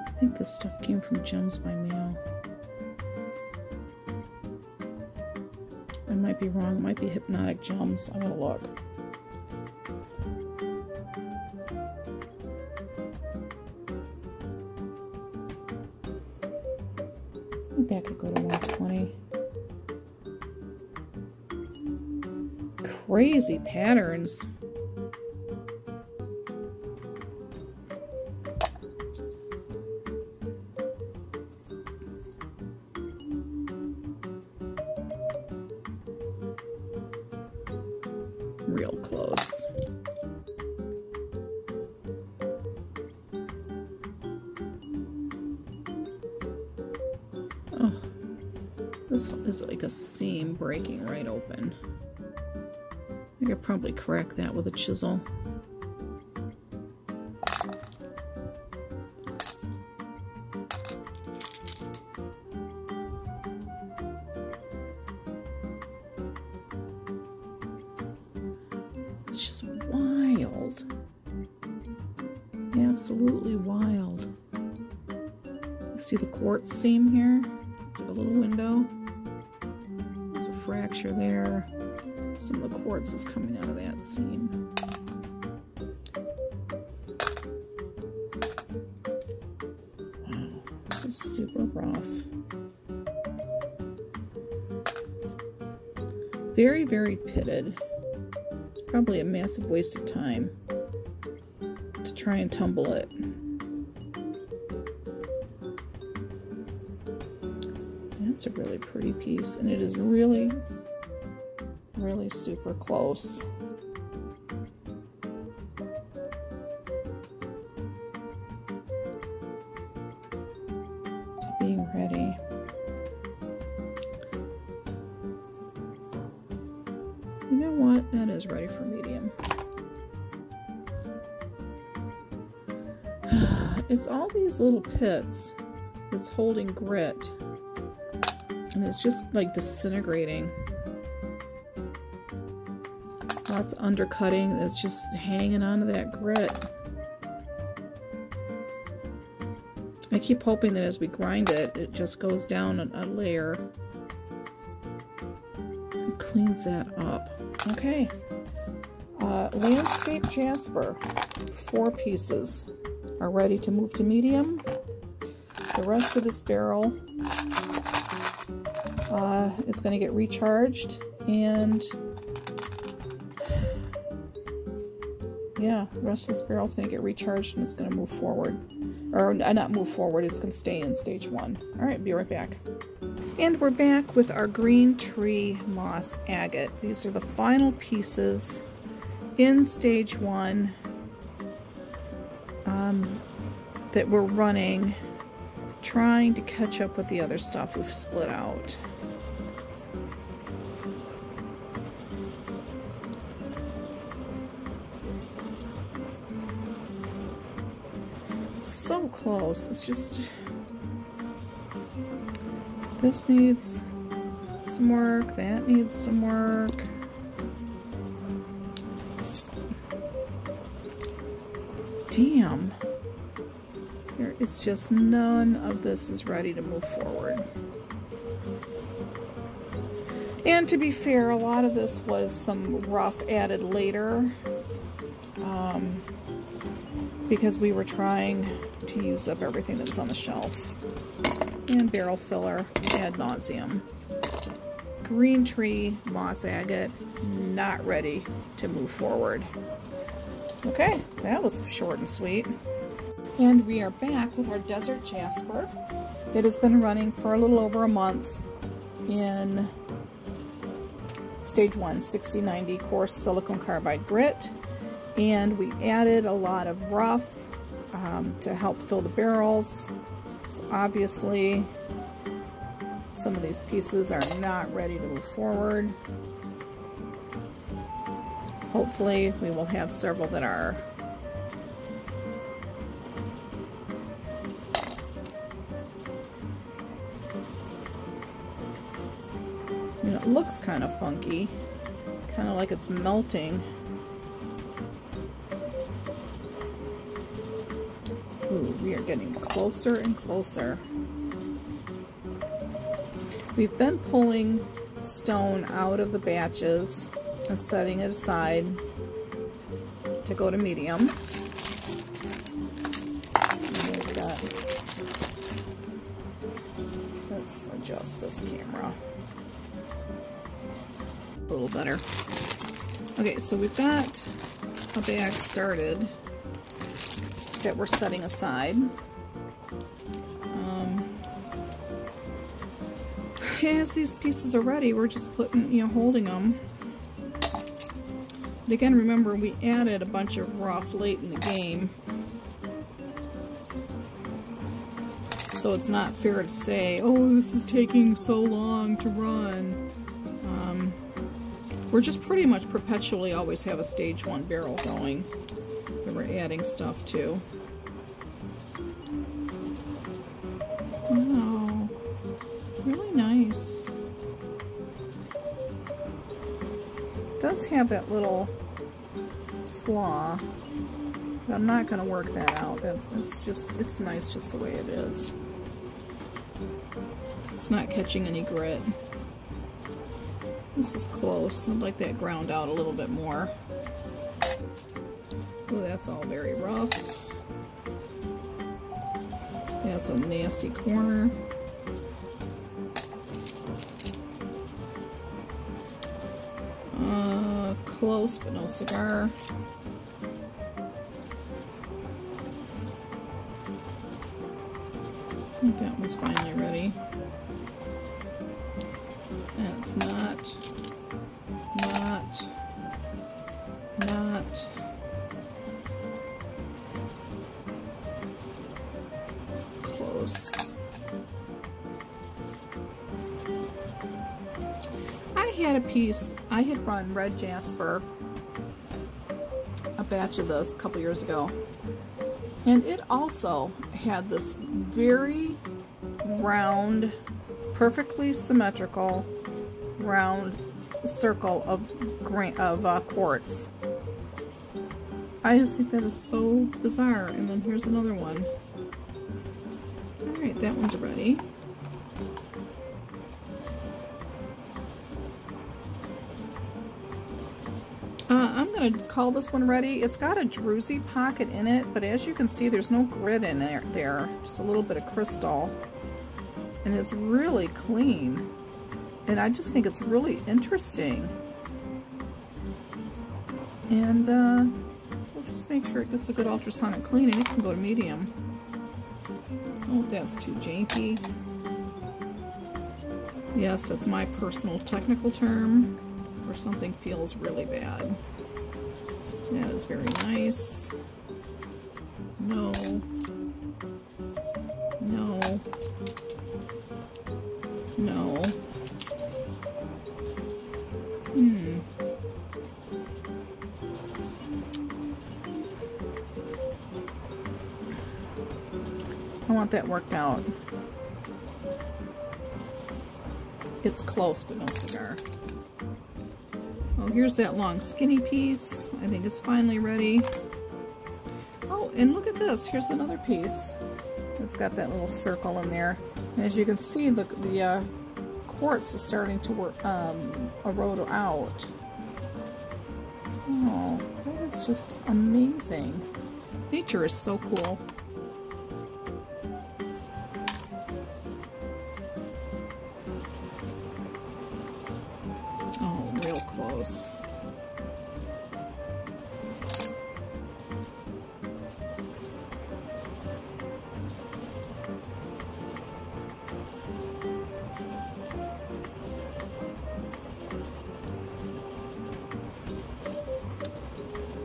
I think this stuff came from Gems by Mail. I might be wrong. It might be Hypnotic Gems. I'm gonna look. I think that could go to 120. Crazy patterns. Real close. Oh, this is like a seam breaking right open. I could probably crack that with a chisel. It's just wild. Absolutely wild. You see the quartz seam here? It's like a little window. There's a fracture there. Some of the quartz is coming out of that seam. Wow, this is super rough. Very, very pitted. It's probably a massive waste of time to try and tumble it. That's a really pretty piece, and it is really, really super close. To being ready. You know what? That is ready for medium. It's all these little pits that's holding grit, and it's just like disintegrating. Lots of undercutting that's just hanging onto that grit. I keep hoping that as we grind it, it just goes down a layer and cleans that up. Okay. Landscape Jasper. 4 pieces are ready to move to medium. The rest of this barrel is going to get recharged, and yeah, the rest of this barrel is going to get recharged and it's going to move forward. Or not move forward, it's going to stay in stage 1. Alright, be right back. And we're back with our green tree moss agate. These are the final pieces in stage 1. that we're running, trying to catch up with the other stuff we've split out. So close. It's just, this needs some work, that needs some work. Damn. There is just none of this is ready to move forward. And to be fair, a lot of this was some rough added later. Because we were trying to use up everything that was on the shelf. And barrel filler ad nauseum. Green tree, moss agate, not ready to move forward. Okay, that was short and sweet. And we are back with our desert jasper. It has been running for a little over a month in stage 1, 6090 coarse silicon carbide grit. And we added a lot of rough to help fill the barrels. So obviously some of these pieces are not ready to move forward. Hopefully we will have several that are. I mean, it looks kind of funky, kind of like it's melting. Ooh, we are getting closer and closer. We've been pulling stone out of the batches and setting it aside to go to medium. Let's adjust this camera a little better. Okay, so we've got a bag started that we're setting aside. As these pieces are ready, we're just putting, holding them. But again, remember, we added a bunch of rough late in the game. So it's not fair to say, oh, this is taking so long to run. We're just pretty much perpetually always have a stage 1 barrel going that we're adding stuff to. Wow, really nice. It does have that little flaw, but I'm not going to work that out. It's nice just the way it is. It's not catching any grit. This is close. I'd like that ground out a little bit more. Oh, that's all very rough. That's a nasty corner. Close, but no cigar. I think that one's finally ready. That's not close. I had a piece, I had run red jasper, a batch of this a couple years ago, and it also had this very round, perfectly symmetrical round circle of quartz. I just think that is so bizarre. And then here's another one. Alright, that one's ready. I'm going to call this one ready. It's got a druzy pocket in it, but as you can see, there's no grit in there. Just a little bit of crystal. And it's really clean. And I just think it's really interesting. And we'll just make sure it gets a good ultrasonic clean, and it can go to medium. Oh, that's too janky. Yes, that's my personal technical term where something feels really bad. That is very nice. No. No. No. I want that worked out. It's close, but no cigar. Oh, here's that long skinny piece. I think it's finally ready. Oh, and look at this. Here's another piece. It's got that little circle in there. And as you can see, the quartz is starting to work, erode out. Oh, that is just amazing. Nature is so cool. Oh, real close.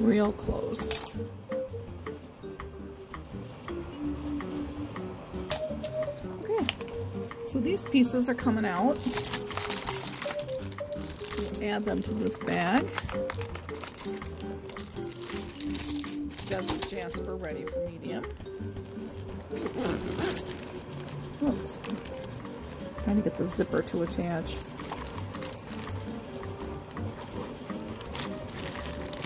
Real close. Okay, so these pieces are coming out. We'll add them to this bag. Desert Jasper ready for medium. Oops. Trying to get the zipper to attach.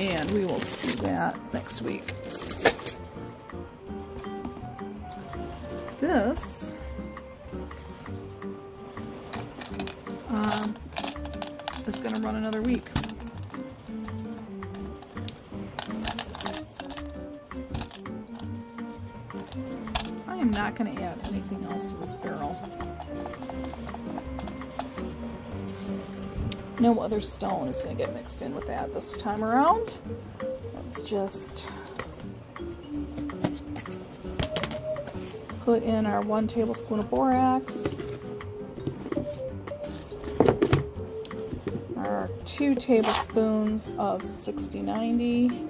And we will see that next week. This is going to run another week. I am not going to add anything else to this barrel. No other stone is going to get mixed in with that this time around. Let's just put in our 1 tablespoon of borax, our 2 tablespoons of 6090,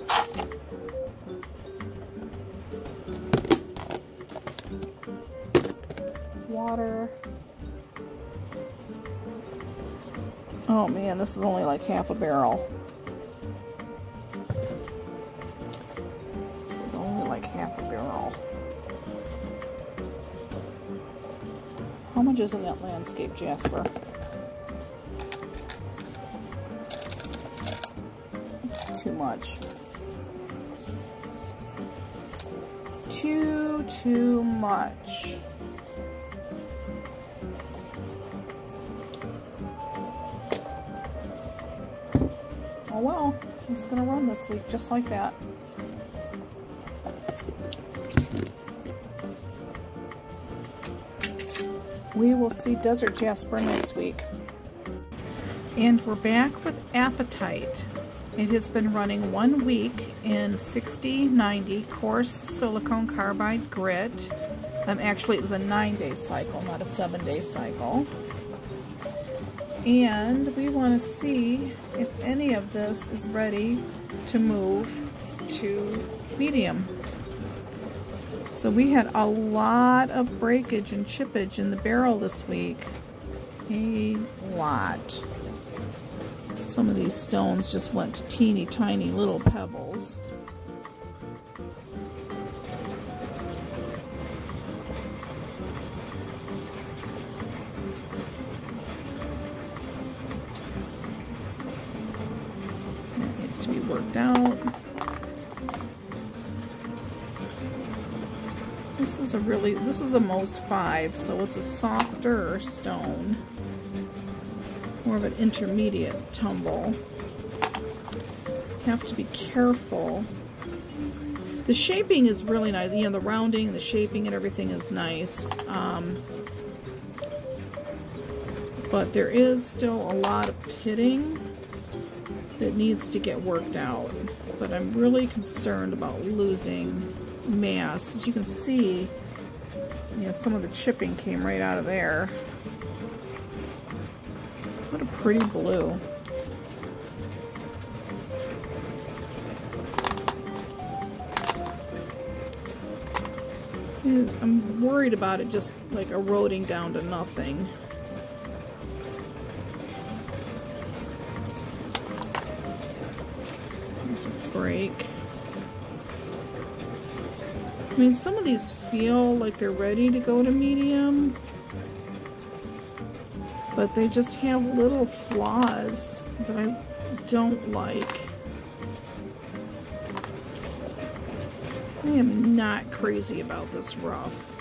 water. Oh man, this is only like half a barrel. This is only like half a barrel. How much is in that landscape, Jasper? It's too much. Too much. Oh well, it's gonna run this week just like that. We will see Desert Jasper next week. And we're back with Apatite. It has been running 1 week in 6090 coarse silicone carbide grit. Actually, it was a 9-day cycle, not a 7-day cycle. And we want to see if any of this is ready to move to medium. So we had a lot of breakage and chippage in the barrel this week. A lot. Some of these stones just went to teeny tiny little pebbles. That needs to be worked out. This is a Mohs 5, so it's a softer stone. More of an intermediate tumble. Have to be careful. The shaping is really nice. You know, the rounding, the shaping, and everything is nice. But there is still a lot of pitting that needs to get worked out. But I'm really concerned about losing mass. As you can see, you know, some of the chipping came right out of there. What a pretty blue. I'm worried about it just like eroding down to nothing. There's a break. I mean, some of these feel like they're ready to go to medium, but they just have little flaws that I don't like. I am not crazy about this rough.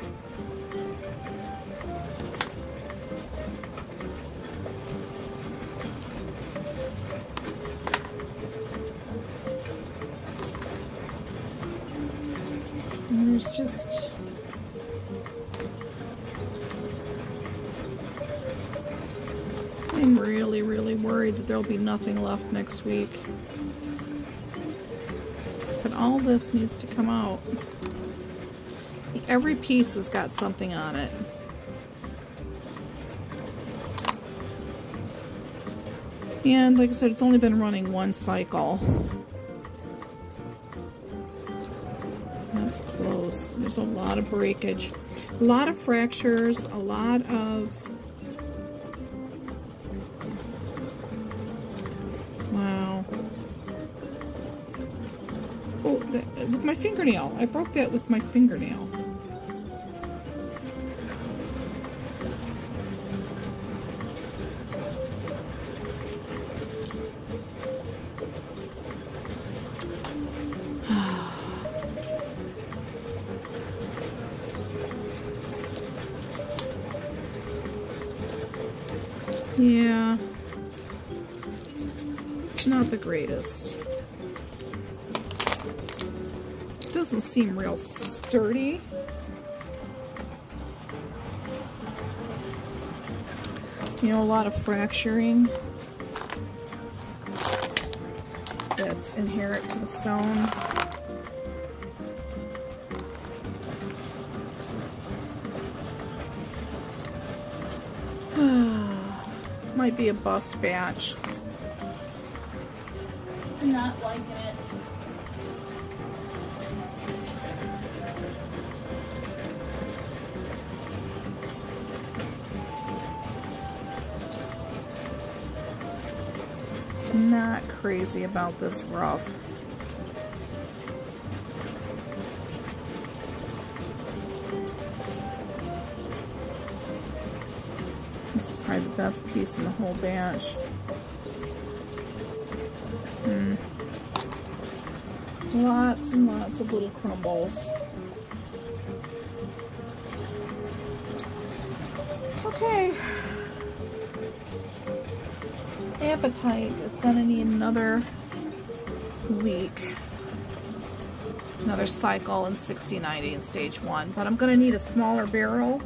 And there's just... I'm really, really worried that there'll be nothing left next week. But all this needs to come out. Every piece has got something on it. And like I said, it's only been running one cycle. That's close. There's a lot of breakage. A lot of fractures, a lot of... Wow. Oh, with my fingernail. I broke that with my fingernail. Yeah, it's not the greatest. It doesn't seem real sturdy. You know, a lot of fracturing that's inherent to the stone. Might be a bust batch. I'm not liking it. Not crazy about this rough. This is probably the best piece in the whole batch. Lots and lots of little crumbles. Okay. Apatite is gonna need another week. Another cycle in 60-90 in stage 1. But I'm gonna need a smaller barrel.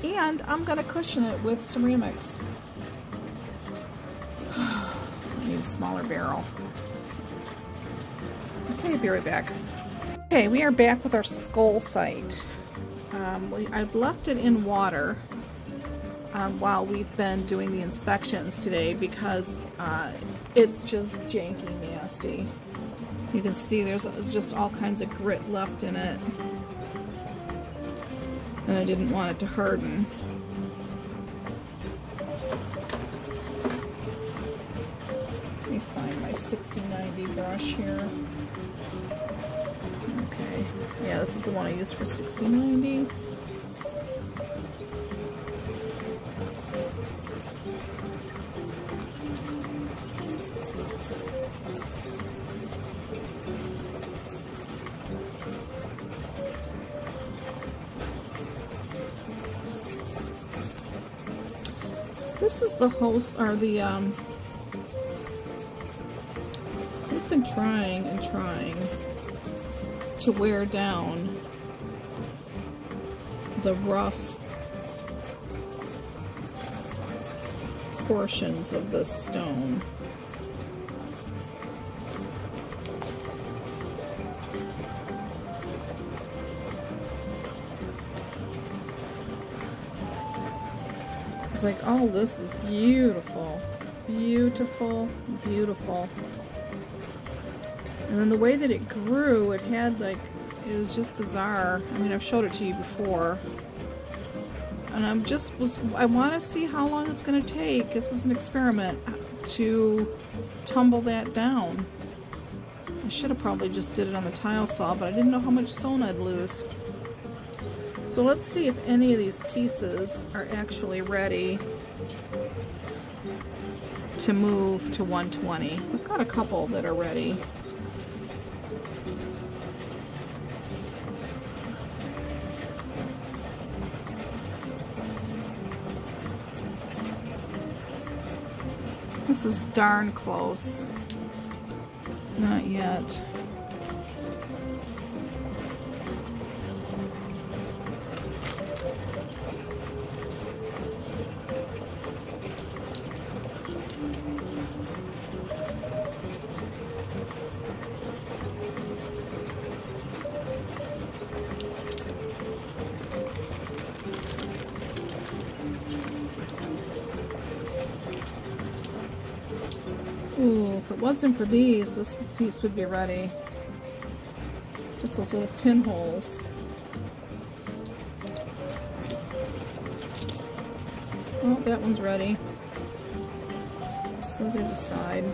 And I'm going to cushion it with ceramics. I need a smaller barrel. Okay, I'll be right back. Okay, we are back with our Scolecite. I've left it in water while we've been doing the inspections today because it's just janky nasty. You can see there's just all kinds of grit left in it. And I didn't want it to harden. Let me find my 60-90 brush here. Okay. Yeah, this is the one I used for 60-90. This is the host, or the, we've been trying and trying to wear down the rough portions of this stone. It's like, oh, this is beautiful. Beautiful, beautiful. And then the way that it grew, it had like, It was just bizarre. I mean, I've showed it to you before. And I want to see how long it's going to take. This is an experiment to tumble that down. I should have probably just did it on the tile saw, but I didn't know how much stone I'd lose. So let's see if any of these pieces are actually ready to move to 120. I've got a couple that are ready. This is darn close. Not yet. Ooh, if it wasn't for these, this piece would be ready. Just those little pinholes. Oh, that one's ready. Set it aside.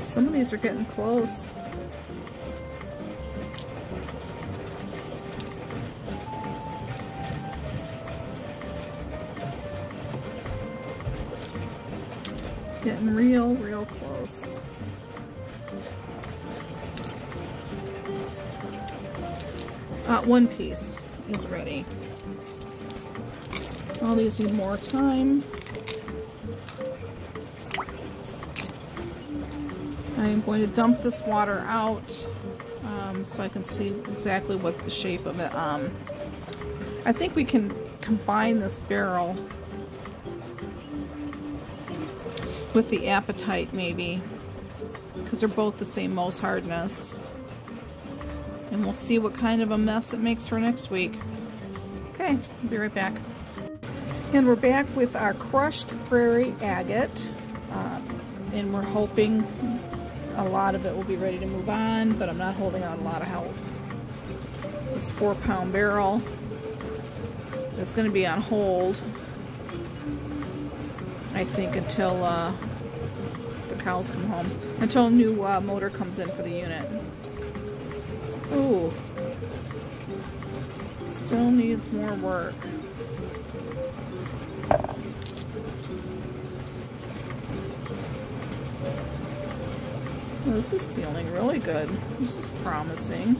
Some of these are getting close. Getting real close. One piece is ready. All these need more time. I am going to dump this water out so I can see exactly what the shape of it. I think we can combine this barrel with the Apatite maybe, because they're both the same Mohs hardness. And we'll see what kind of a mess it makes for next week. Okay, I'll be right back. And we're back with our crushed Prairie Agate. And we're hoping a lot of it will be ready to move on, but I'm not holding out a lot of help. This 4-pound barrel is going to be on hold, I think, until the cows come home. Until a new motor comes in for the unit. Ooh. Still needs more work. Well, this is feeling really good. This is promising.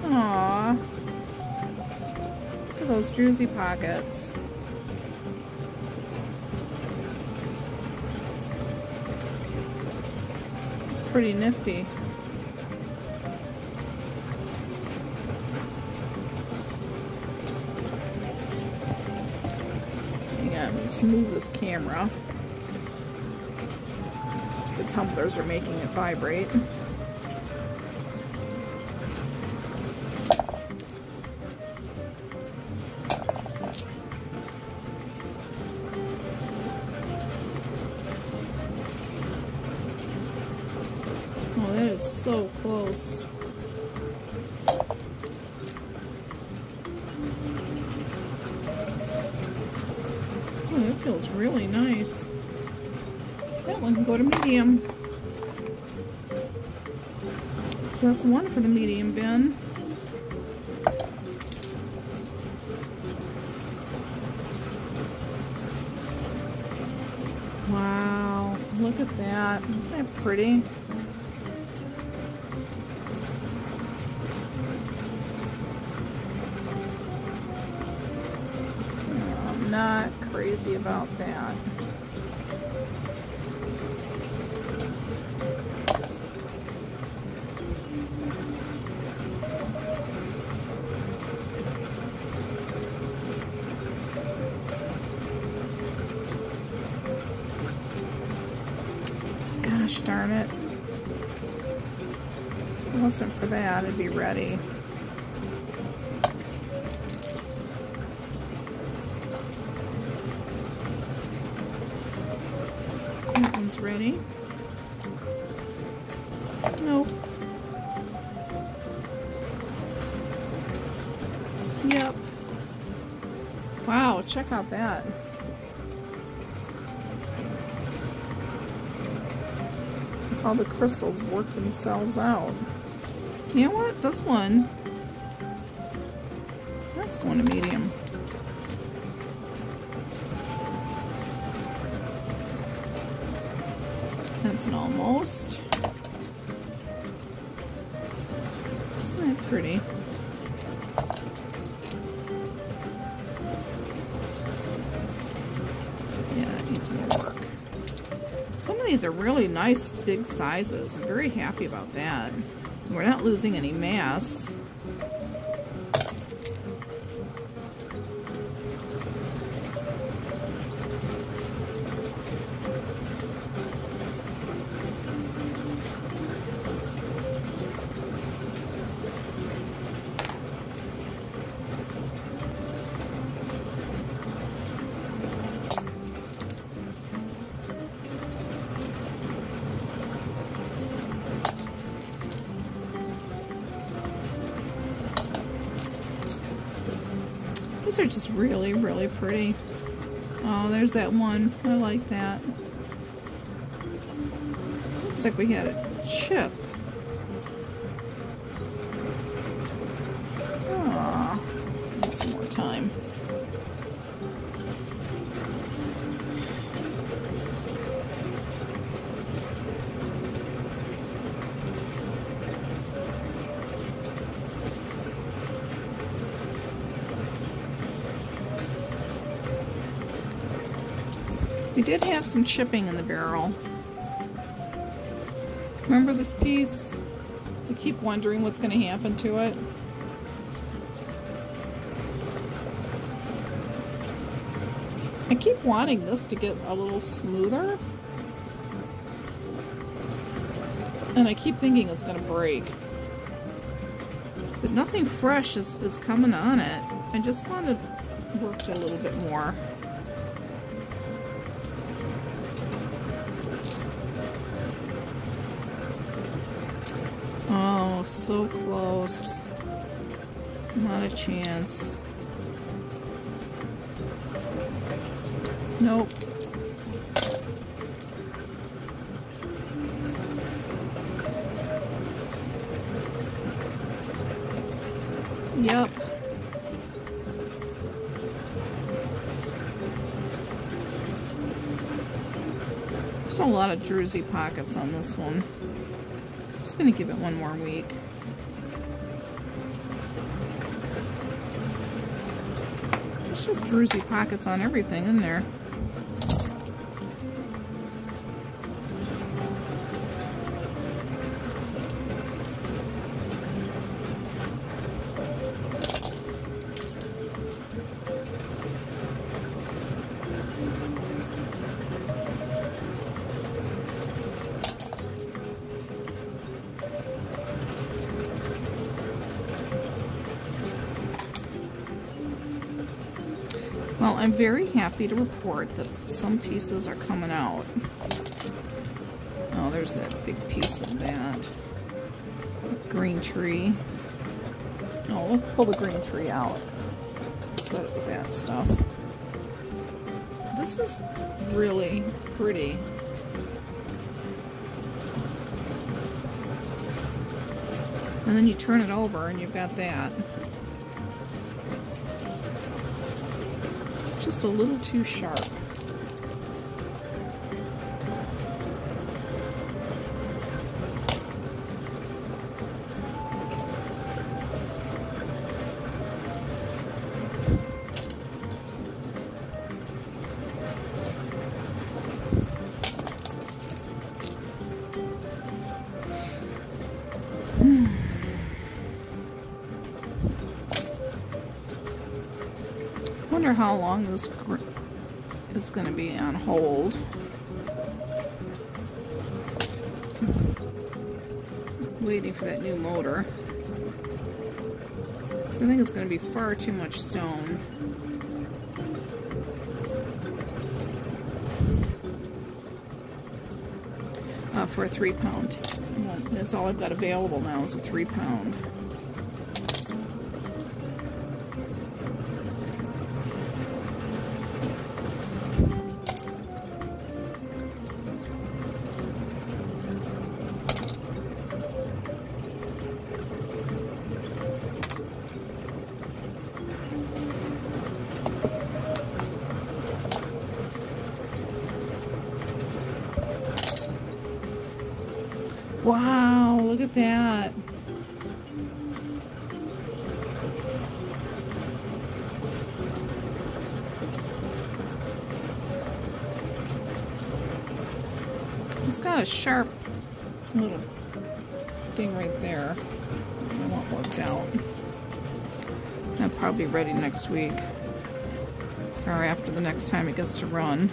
Aww. Look at those juicy pockets. It's pretty nifty. Let's move this camera, because the tumblers are making it vibrate. Oh, that is so close. That feels really nice. That one can go to medium. So that's one for the medium bin. Wow, look at that. Isn't that pretty? Not crazy about that. Gosh darn it. If it wasn't for that, it'd be ready. That one's ready. Nope. Yep. Wow, check out that. It's like all the crystals work themselves out. You know what? This one, that's going to medium. That's an almost. Isn't that pretty? Yeah, it needs more work. Some of these are really nice big sizes. I'm very happy about that. We're not losing any mass. These are just really, really pretty. Oh, there's that one. I like that. Looks like we had a chip. Aw, need some more time. We did have some chipping in the barrel. Remember this piece? I keep wondering what's going to happen to it. I keep wanting this to get a little smoother. And I keep thinking it's going to break. But nothing fresh is coming on it. I just want to work it a little bit more. Oh, so close. Not a chance. Nope. Yep. There's a lot of druzy pockets on this one. Just gonna give it one more week. There's just druzy pockets on everything in there. Well, I'm very happy to report that some pieces are coming out. Oh, there's that big piece of that. Green tree. Oh, let's pull the green tree out. Set it with that stuff. This is really pretty. And then you turn it over and you've got that. Just a little too sharp. Wonder how long this is going to be on hold. Waiting for that new motor. So I think it's going to be far too much stone. For a 3-pound. Well, that's all I've got available now is a 3-pound. Wow, look at that. It's got a sharp little thing right there. I want worked out. That'll probably be ready next week. Or after the next time it gets to run.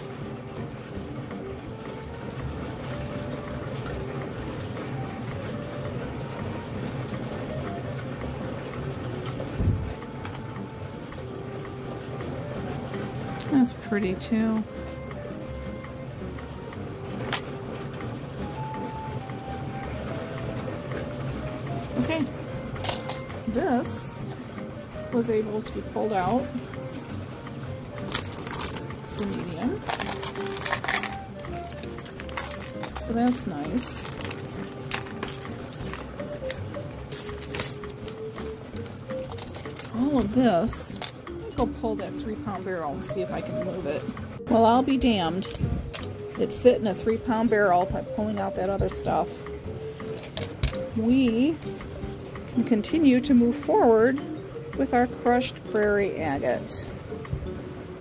That's pretty too. Okay, this was able to be pulled out for medium, so that's nice. All of this, go pull that 3-pound barrel and see if I can move it. Well, I'll be damned. It fit in a 3-pound barrel by pulling out that other stuff. We can continue to move forward with our crushed prairie agate.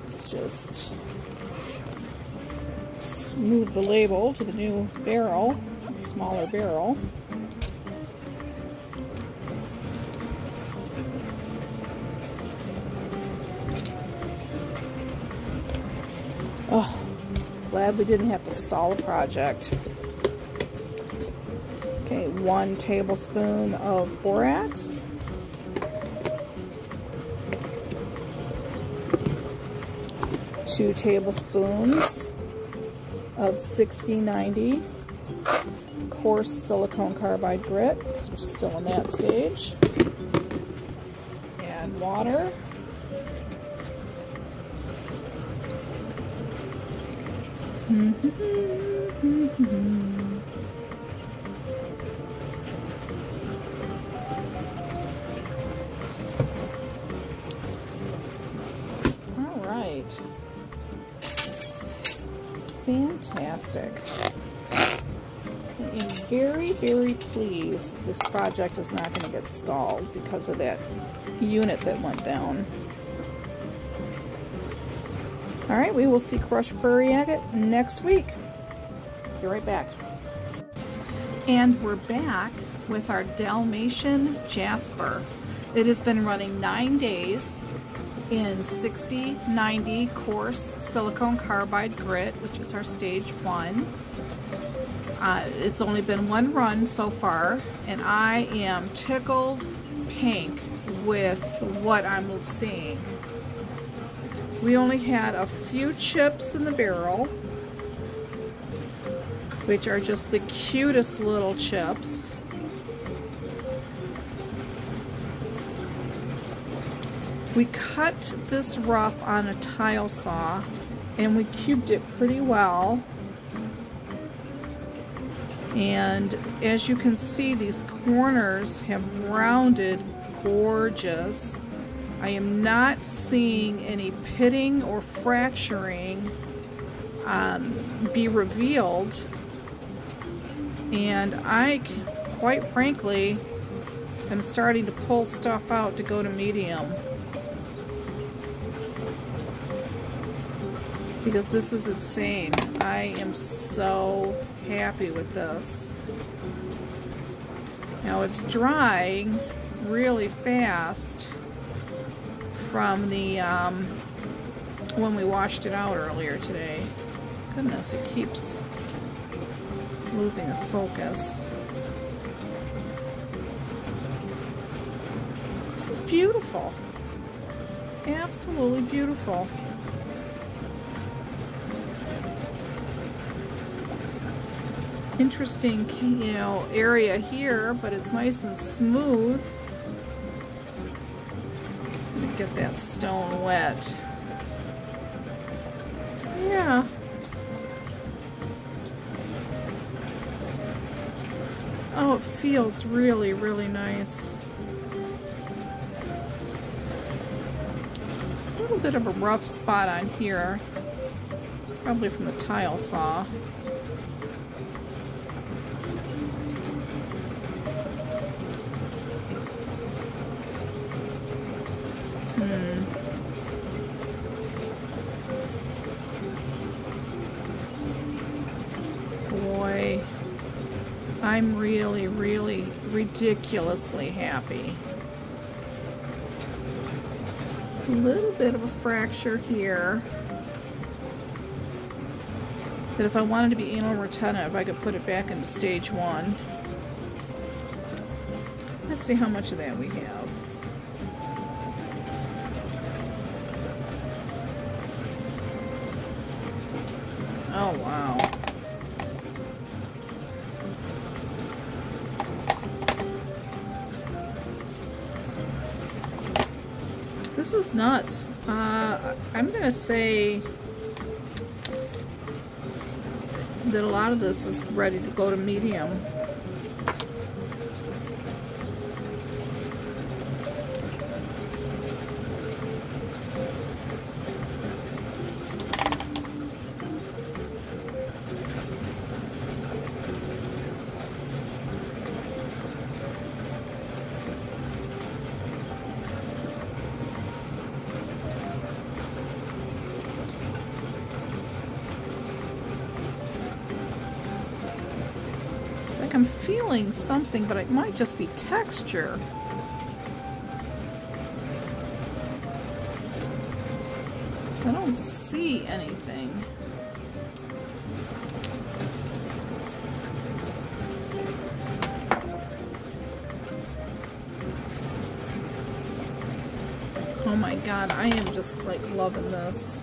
Let's just move the label to the new barrel, a smaller barrel. Oh, glad we didn't have to stall a project. Okay, 1 tablespoon of borax. 2 tablespoons of 6090 coarse silicone carbide grit, because we're still in that stage. Add water. All right. Fantastic. I am very, very pleased this project is not going to get stalled because of that unit that went down. All right, we will see crushed prairie agate next week. Be right back. And we're back with our Dalmation Jasper. It has been running 9 days in 6090 coarse silicone carbide grit, which is our stage 1. It's only been 1 run so far, and I am tickled pink with what I'm seeing. We only had a few chips in the barrel, which are just the cutest little chips. We cut this rough on a tile saw and we cubed it pretty well. And as you can see, these corners have rounded gorgeous. I am not seeing any pitting or fracturing be revealed, and I, quite frankly, am starting to pull stuff out to go to medium, because this is insane. I am so happy with this. Now it's drying really fast from the when we washed it out earlier today. Goodness, it keeps losing its focus. beautiful. Absolutely beautiful. Interesting, you know, area here, but it's nice and smooth. Get that stone wet. Yeah. Oh, it feels really, really nice. A little bit of a rough spot on here. Probably from the tile saw. Boy, I'm really, really ridiculously happy. A little bit of a fracture here. That if I wanted to be anal retentive, I could put it back into stage 1. Let's see how much of that we have. Oh, wow. This is nuts. I'm gonna say that a lot of this is ready to go to medium. I'm feeling something, but it might just be texture. So I don't see anything. Oh my god, I am just like loving this.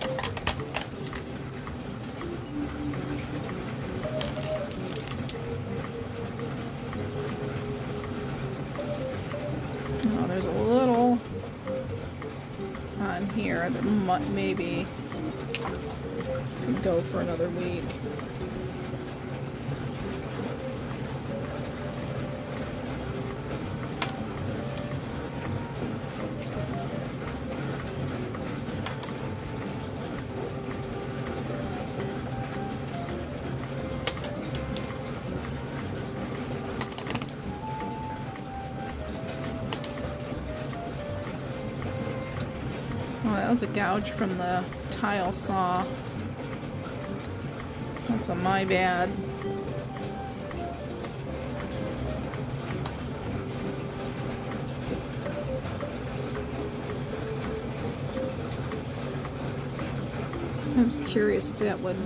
There's a little on here that maybe could go for another week. That was a gouge from the tile saw. That's my bad. I was curious if that would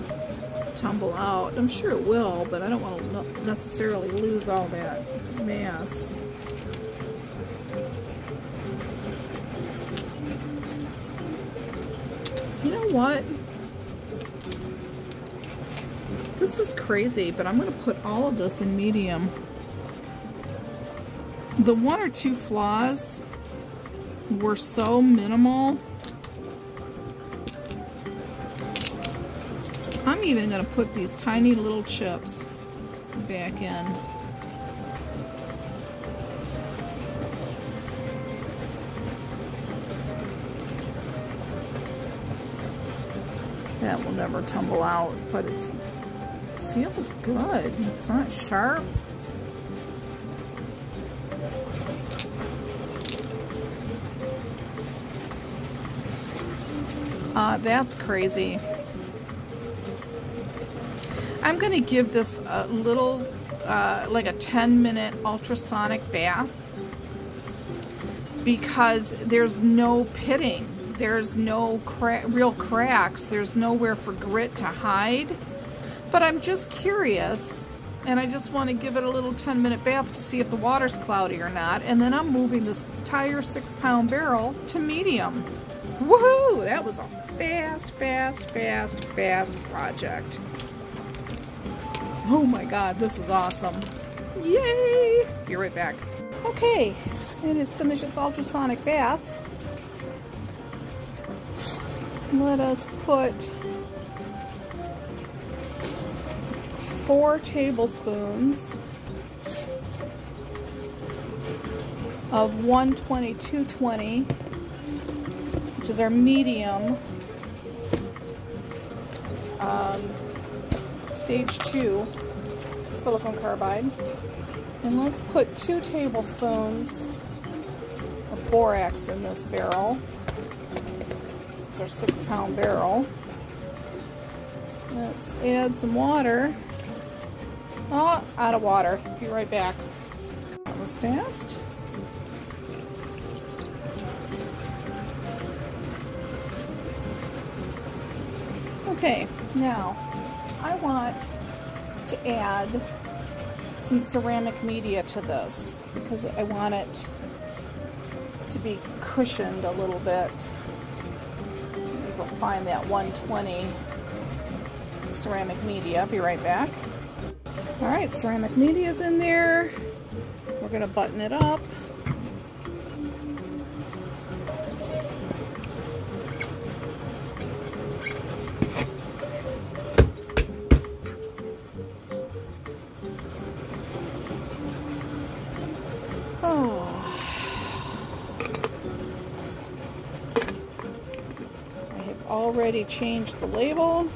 tumble out. I'm sure it will, but I don't want to necessarily lose all that mass. You know what? This is crazy, but I'm going to put all of this in medium. The 1 or 2 flaws were so minimal. I'm even going to put these tiny little chips back in. That will never tumble out, but it feels good. It's not sharp. That's crazy. I'm going to give this a little, like a 10-minute ultrasonic bath because there's no pitting. There's no real cracks. There's nowhere for grit to hide. But I'm just curious and I just want to give it a little 10-minute bath to see if the water's cloudy or not, and then I'm moving this entire 6-pound barrel to medium. Woohoo! That was a fast project. Oh my god, this is awesome. Yay! Be right back. Okay, it has finished its ultrasonic bath. Let us put 4 tablespoons of 120-220, which is our medium stage 2 silicone carbide. And let's put 2 tablespoons of borax in this barrel. It's our 6-pound barrel. Let's add some water. Oh, out of water. Be right back. That was fast. Okay, now I want to add some ceramic media to this because I want it to be cushioned a little bit. Maybe we'll find that 120 ceramic media. Be right back. Alright, ceramic media's in there. We're going to button it up. Already changed the label.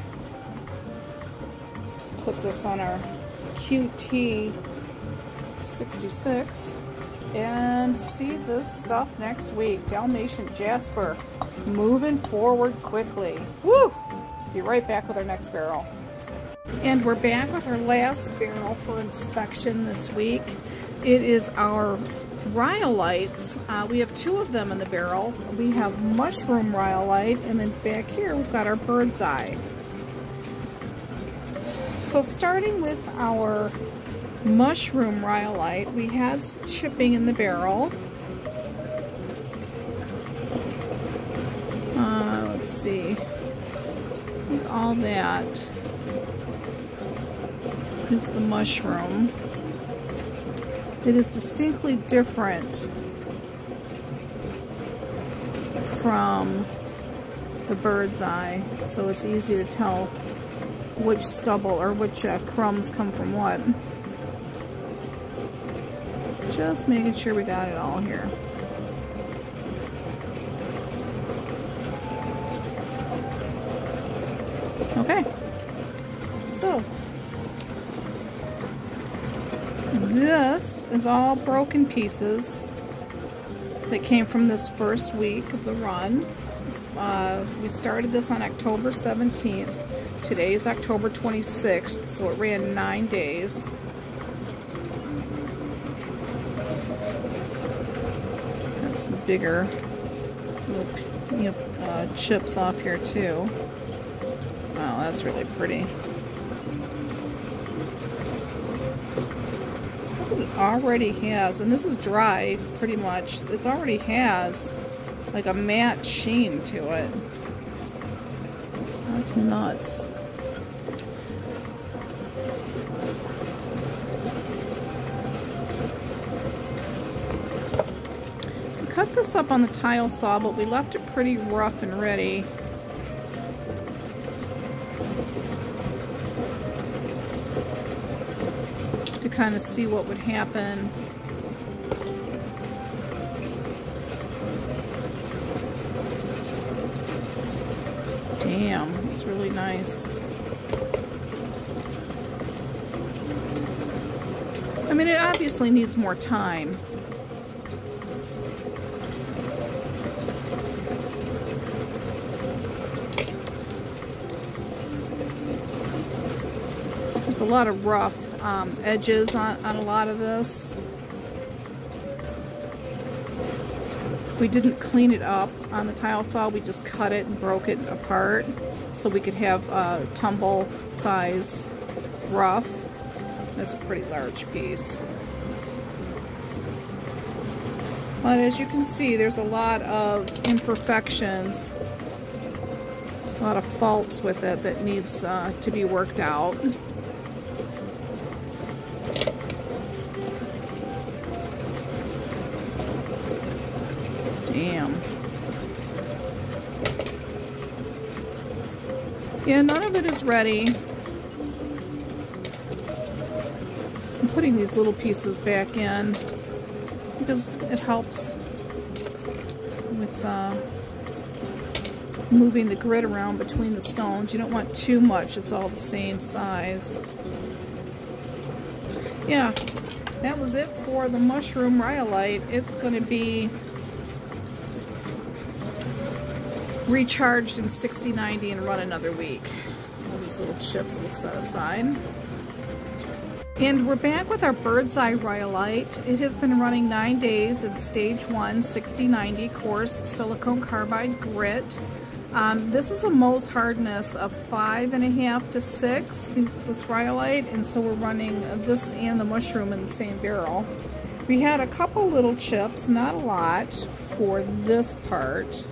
Let's put this on our QT66 and see this stuff next week. Dalmation Jasper moving forward quickly. Woo! Be right back with our next barrel. And we're back with our last barrel for inspection this week. It is our Rhyolites. We have 2 of them in the barrel. We have mushroom rhyolite, and then back here we've got our bird's eye. So starting with our mushroom rhyolite, we had some chipping in the barrel. Let's see. All that is the mushroom. It is distinctly different from the bird's eye, so it's easy to tell which stubble or which crumbs come from what. Just making sure we got it all here. Okay, so this is all broken pieces that came from this first week of the run. We started this on October 17th. Today is October 26th, so it ran 9 days. Got some bigger little, chips off here too. Wow, that's really pretty. It already has, and this is dry pretty much, it already has like a matte sheen to it. That's nuts. We cut this up on the tile saw, but we left it pretty rough and ready. To kind of see what would happen. Damn, it's really nice. I mean, it obviously needs more time. There's a lot of rough edges on a lot of this. We didn't clean it up on the tile saw, we just cut it and broke it apart so we could have tumble size rough. That's a pretty large piece. But as you can see, there's a lot of imperfections, a lot of faults with it that needs to be worked out. Damn. Yeah, none of it is ready. I'm putting these little pieces back in because it helps with moving the grid around between the stones. You don't want too much, it's all the same size. Yeah, that was it for the mushroom rhyolite. It's going to be recharged in 60-90 and run another week. All these little chips we'll set aside. And we're back with our bird's eye rhyolite. It has been running 9 days in stage 1, 60-90 coarse silicone carbide grit. This is a Mohs hardness of 5.5 to 6, this rhyolite, and so we're running this and the mushroom in the same barrel. We had a couple little chips, not a lot, for this part.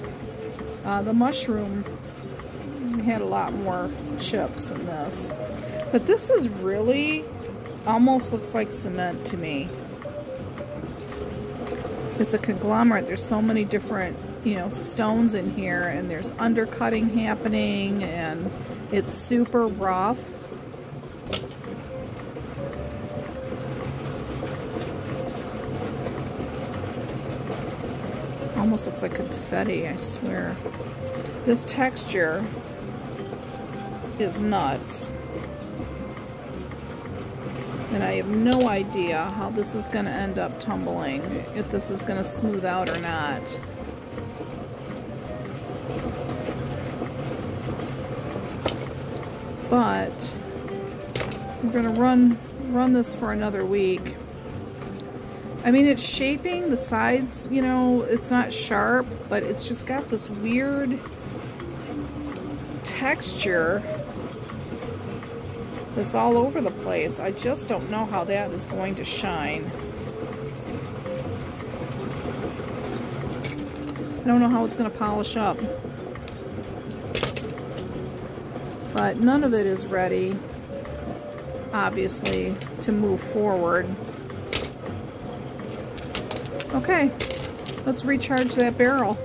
The mushroom had a lot more chips than this. But this is really almost looks like cement to me. It's a conglomerate. There's so many different, you know, stones in here, and there's undercutting happening, and it's super rough. Almost looks like confetti, I swear. This texture is nuts. And I have no idea how this is going to end up tumbling, if this is going to smooth out or not. But we're going to run this for another week. I mean, it's shaping, the sides, you know, it's not sharp, but it's just got this weird texture that's all over the place. I just don't know how that is going to shine. I don't know how it's going to polish up. But none of it is ready, obviously, to move forward. Okay, let's recharge that barrel.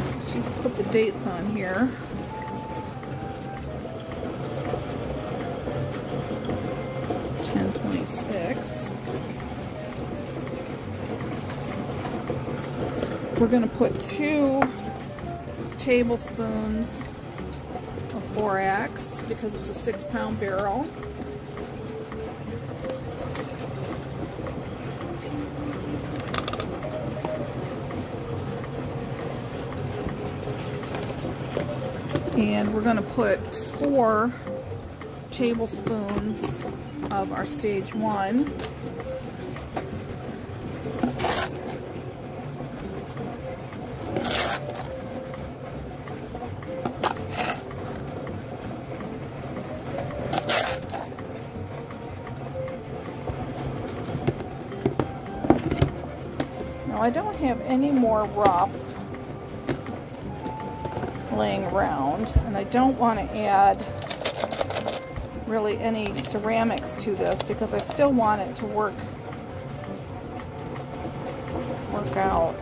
Let's just put the dates on here. $10.26. We're going to put 2 tablespoons of borax because it's a 6-pound barrel. And we're going to put 4 tablespoons of our stage 1. Now I don't have any more rough laying around, and I don't want to add really any ceramics to this because I still want it to work out.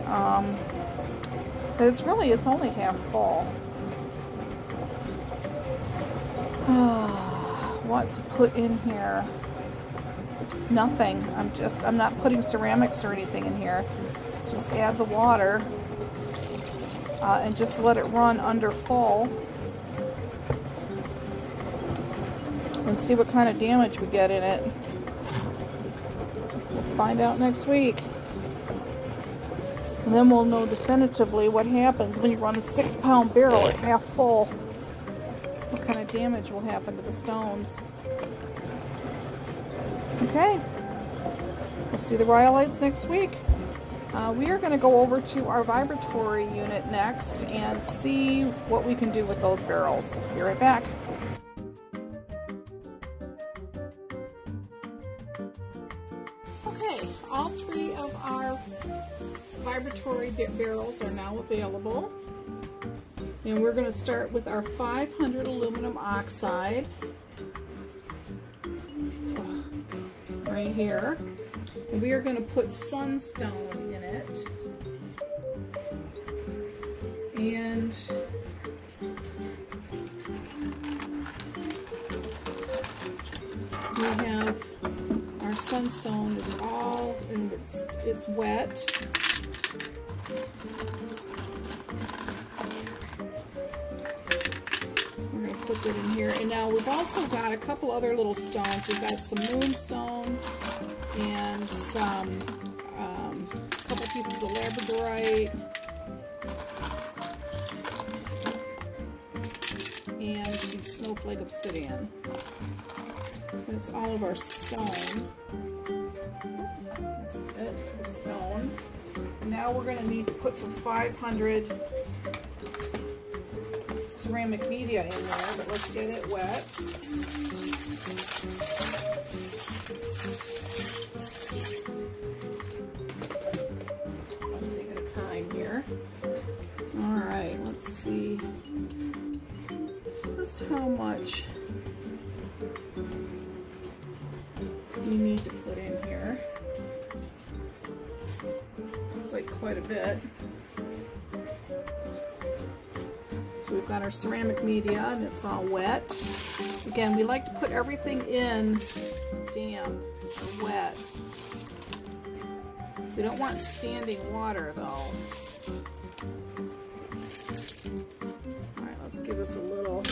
But it's only half full. What to put in here? Nothing. I'm not putting ceramics or anything in here. Let's just add the water. And just let it run under full and see what kind of damage we get in it. We'll find out next week. And then we'll know definitively what happens when you run a 6-pound barrel at half full. What kind of damage will happen to the stones. Okay. We'll see the rhyolites next week. We are going to go over to our vibratory unit next and see what we can do with those barrels. Be right back. Okay, all three of our vibratory barrels are now available. And we're going to start with our 500 aluminum oxide right here. And we are going to put Sunstone in it. And we have our Sunstone is all, and it's wet. We're going to put that in here. And now we've also got a couple other little stones. We've got some moonstone and some couple pieces of labradorite and some snowflake obsidian. So that's all of our stone. That's it for the stone. Now we're going to need to put some 500 ceramic media in there, but let's get it wet. One thing at a time here. Alright, let's see just how much you need to put in here. It's like quite a bit. So we've got our ceramic media and it's all wet. Again, we like to put everything in damp or wet. We don't want standing water though. Alright, let's give this a little.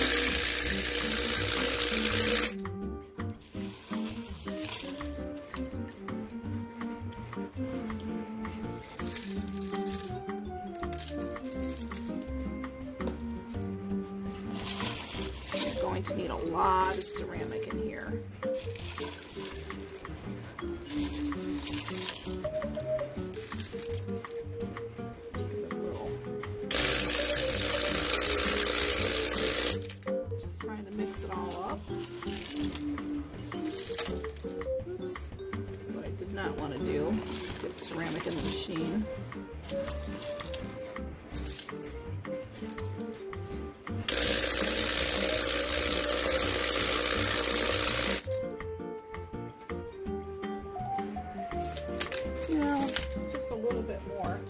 To need a lot of ceramic in here. Just trying to mix it all up. Oops, that's what I did not want to do. Get ceramic in the machine. A little bit more.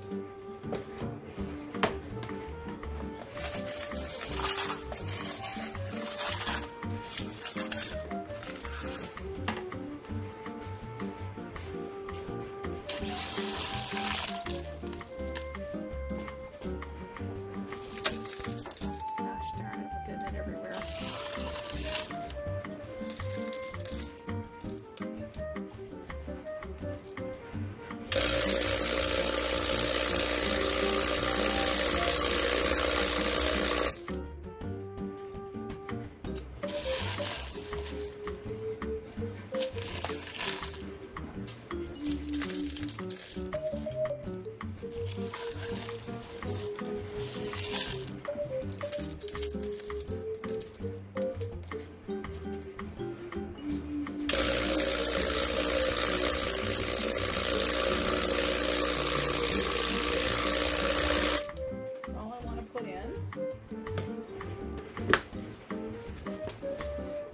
Gosh darn it, we're getting it everywhere.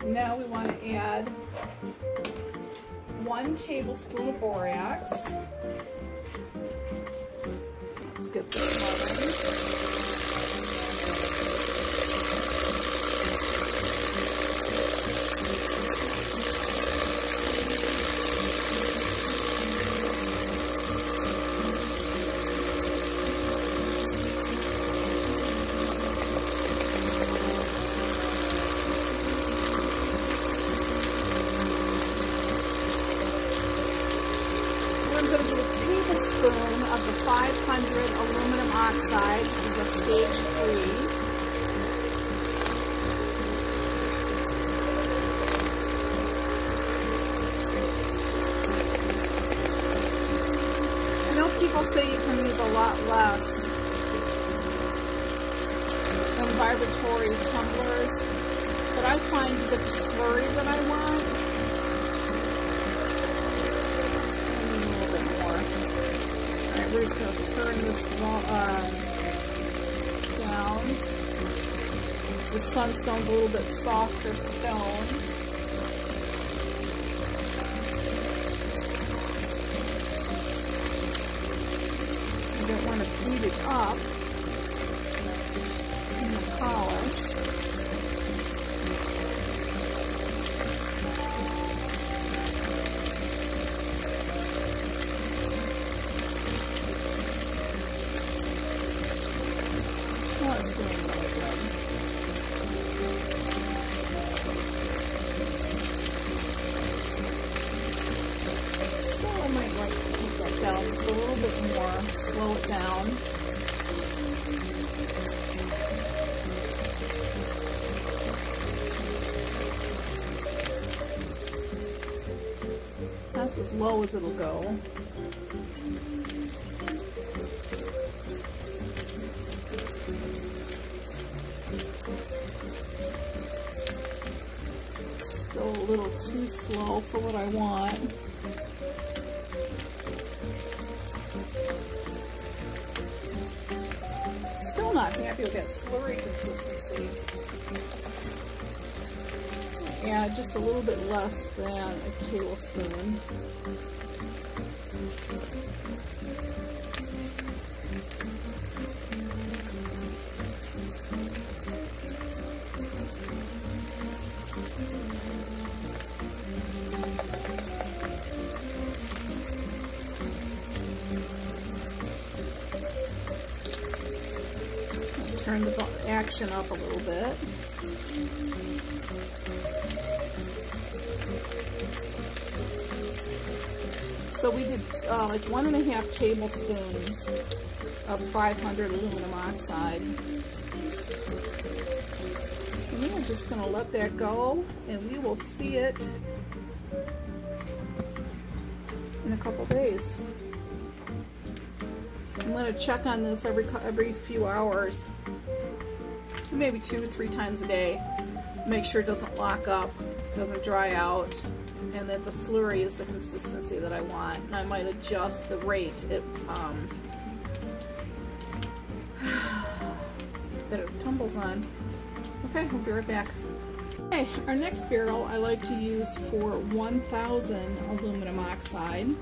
Now we want to add 1 tablespoon of borax. Let's get this going. Of the 500 aluminum oxide. This Vibratory Tumblers, but I find to get the slurry that I want, I need a little bit more. Alright, we're just going to turn this down. The Sunstone's a little bit softer stone. You don't want to beat it up in the polish. Oh, it's doing really good. Still, I might like to keep that down just a little bit more. Slow it down. That's as low as it'll go. Still a little too slow for what I want. Still not happy with that slurry consistency. Add just a little bit less than a tablespoon. Turn the action up a little bit. So we did like 1.5 tablespoons of 500 aluminum oxide. And we are just going to let that go, and we will see it in a couple days. I'm going to check on this every few hours, maybe 2 or 3 times a day. Make sure it doesn't lock up, doesn't dry out, and that the slurry is the consistency that I want. And I might adjust the rate that it tumbles on. Okay, we'll be right back. Okay, our next barrel I like to use for 1000 aluminum oxide.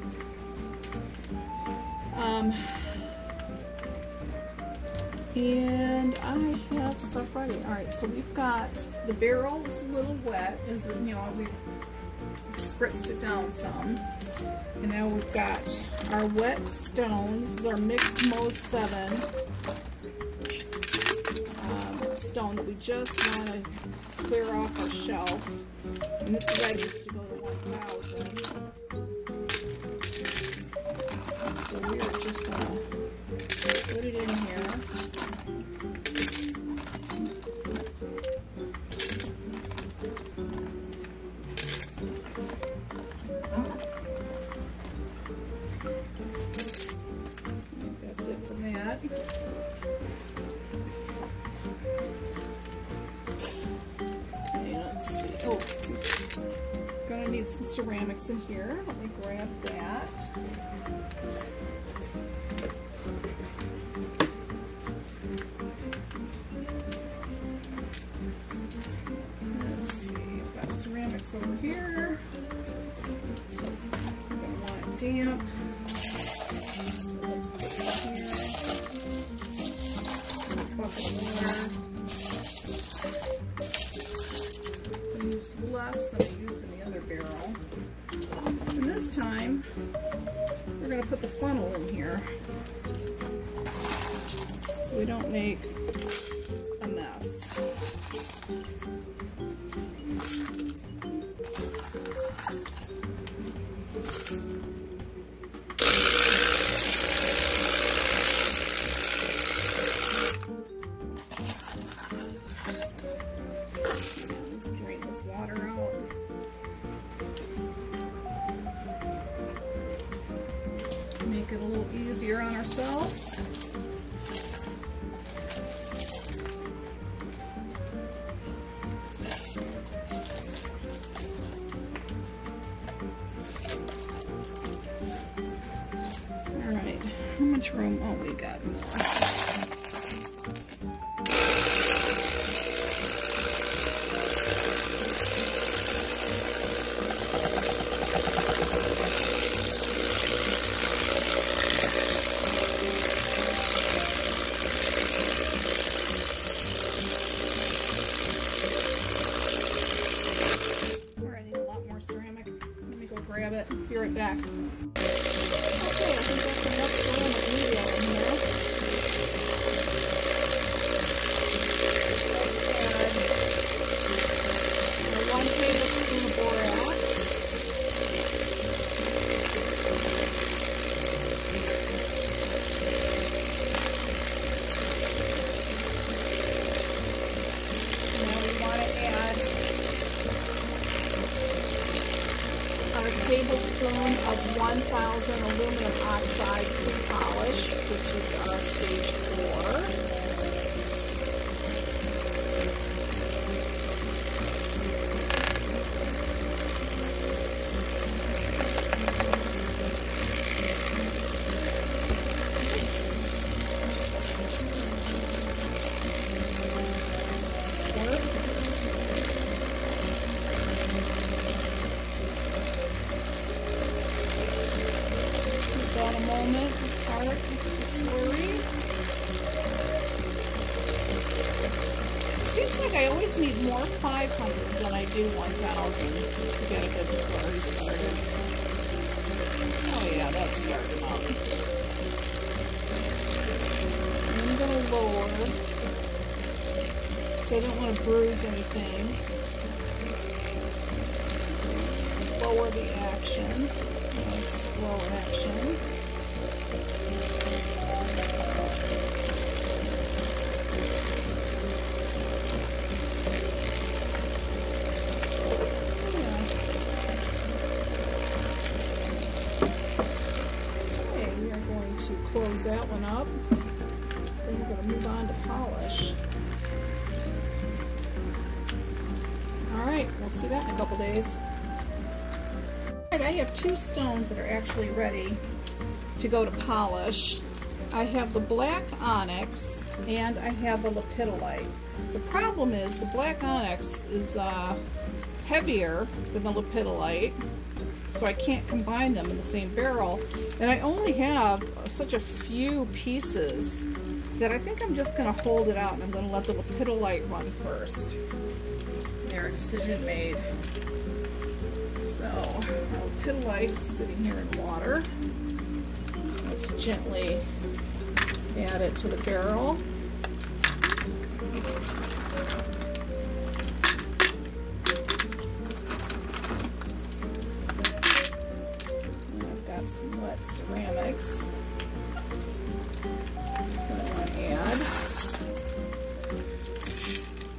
And I have stuff ready. Alright, so we've got the barrel is a little wet, we spritzed it down some. And now we've got our wet stone. This is our Misc MOHs 7 stone that we just want to clear off our shelf. And this is ready to go to 1000. So we are just going to put it in here. That's it for that. Okay, let's see. Oh, gonna need some ceramics in here. Let me grab that. Over here. I don't want it damp. So let's put it here. Bucket of water. I used less than I used in the other barrel. And this time, we're going to put the funnel in here so we don't make a mess. Make it a little easier on ourselves. much room? Oh, we got more. Grab it. Be right back. Okay, I think that's enough ceramic media in here. Let's add 1 tablespoon of borax. Now we want to add a tablespoon of 1000 aluminum oxide pre-polish, which is our stage 4. A moment to start the slurry. Seems like I always need more 500 than I do 1000 to get a good slurry started. Oh yeah, that's starting up. I'm going to lower, so I don't want to bruise anything. Lower the action. Nice slow action. Close that one up. Then we're going to move on to polish. Alright, we'll see that in a couple days. Alright, I have 2 stones that are actually ready to go to polish. I have the black onyx and I have the lepidolite. The problem is the black onyx is heavier than the lepidolite, so I can't combine them in the same barrel. And I only have such a few pieces that I think I'm just going to hold it out and I'm going to let the lepidolite run first. There, decision made. So, our lepidolite's sitting here in water. Let's gently add it to the barrel. Some wet ceramics that I want to add.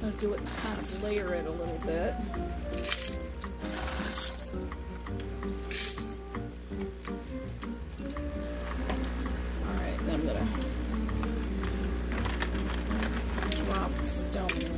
I'm going to do it and kind of layer it a little bit. Alright, then I'm going to drop the stone in.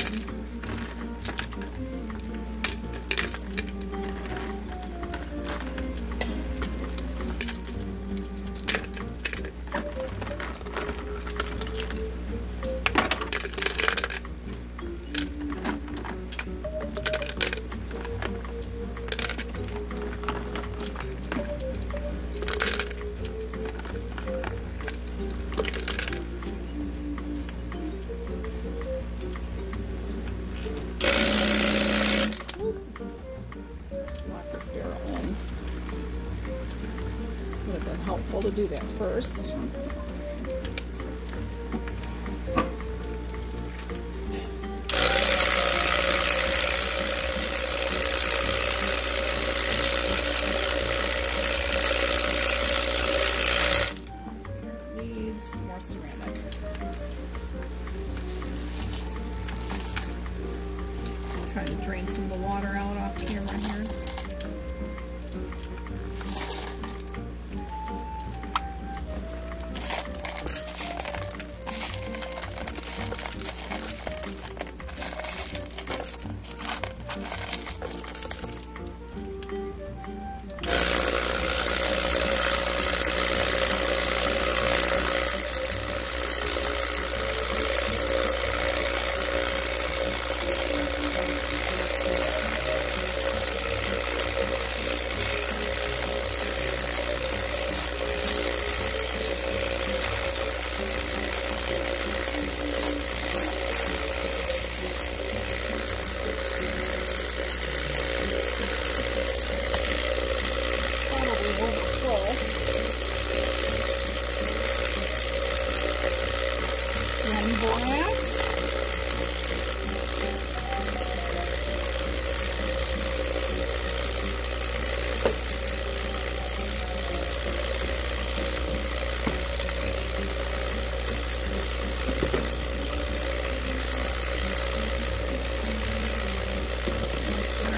To do that first. Needs some more ceramic. I'm trying to drain some of the water out off camera here.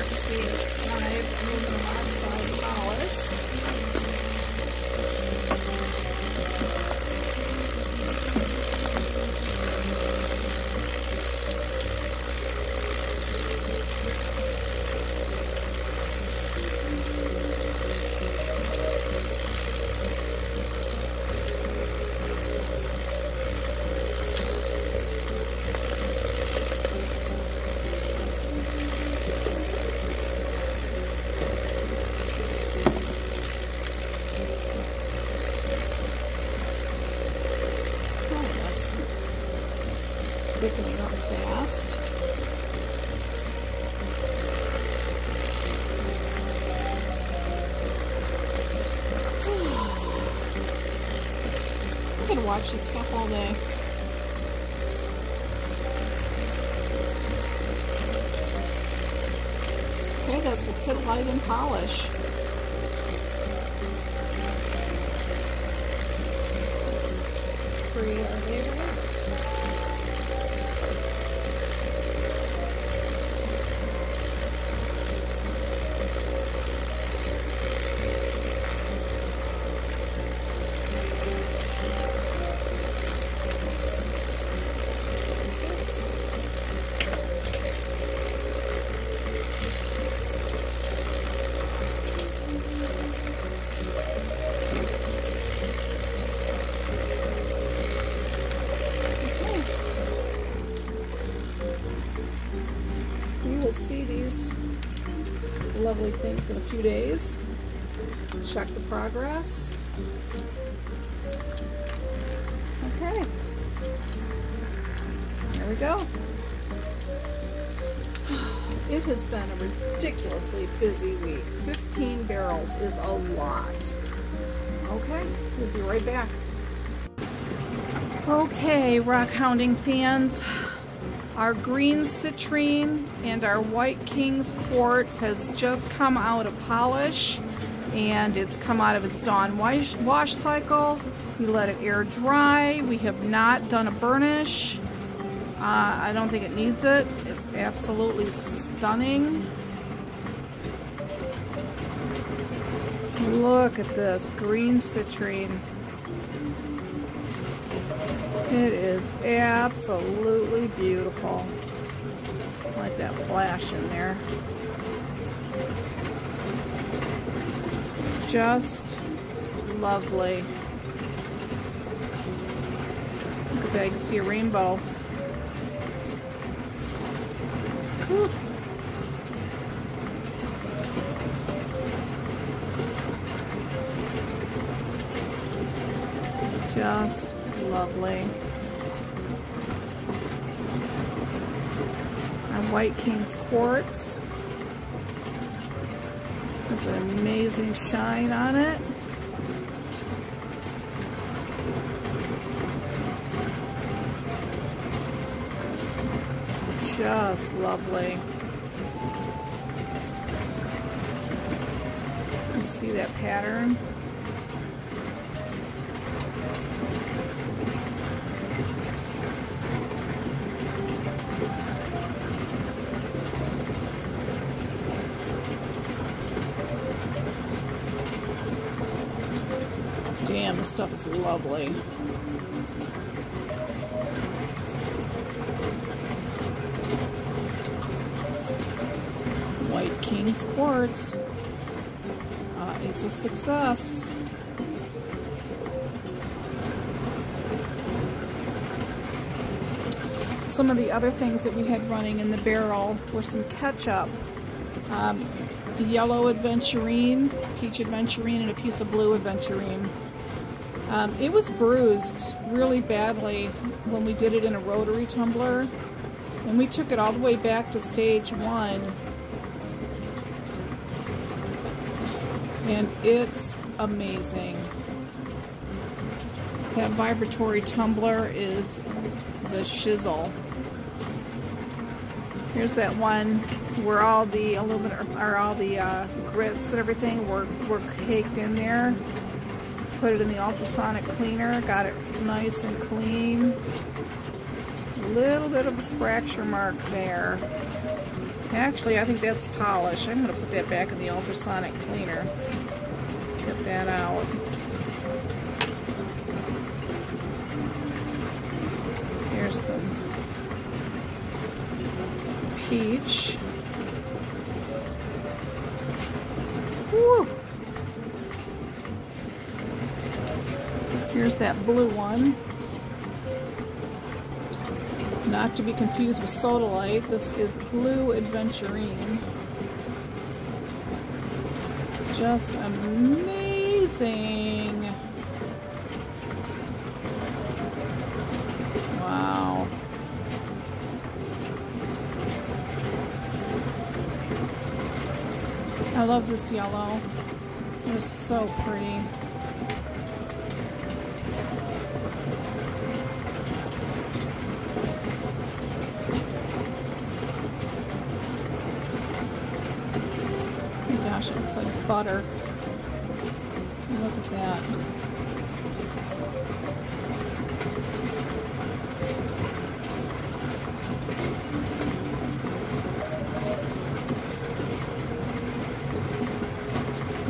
the One aluminum oxide polish. Thickening up fast. I could watch this stuff all day. Okay, that's Lepidolite and polish. Let's create our label. We'll see these lovely things in a few days. Check the progress. Okay. There we go. It has been a ridiculously busy week. 15 barrels is a lot. Okay, we'll be right back. Okay, rock hounding fans. Our green citrine and our white king's quartz has just come out of polish, and it's come out of its dawn wash cycle. We let it air dry. We have not done a burnish. I don't think it needs it. It's absolutely stunning. Look at this green citrine. It is absolutely beautiful. I like that flash in there. Just lovely. Look at that, you can see a rainbow. Whew. Just lovely. Our white king's quartz has an amazing shine on it. Just lovely. You see that pattern? Damn, this stuff is lovely. White King's Quartz. It's a success. Some of the other things that we had running in the barrel were some ketchup. Yellow aventurine, peach aventurine, and a piece of blue aventurine. It was bruised really badly when we did it in a rotary tumbler, and we took it all the way back to stage 1, and it's amazing. That vibratory tumbler is the shizzle. Here's that one where all the aluminum, or all the grits and everything were caked in there. Put it in the ultrasonic cleaner, got it nice and clean. A little bit of a fracture mark there. Actually, I think that's polish. I'm going to put that back in the ultrasonic cleaner. Get that out. Here's some peach. Woo! Here's that blue one. Not to be confused with Sodalite. This is Blue Adventurine. Just amazing. Wow. I love this yellow. It is so pretty. Gosh, it looks like butter. Look at that.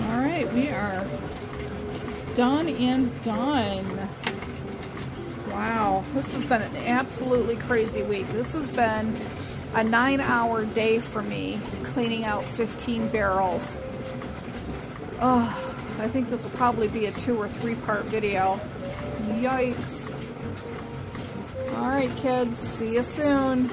Alright, we are done and done. Wow, this has been an absolutely crazy week. This has been a 9-hour day for me, cleaning out 15 barrels. Oh, I think this will probably be a 2 or 3 part video. Yikes. Alright kids, see you soon.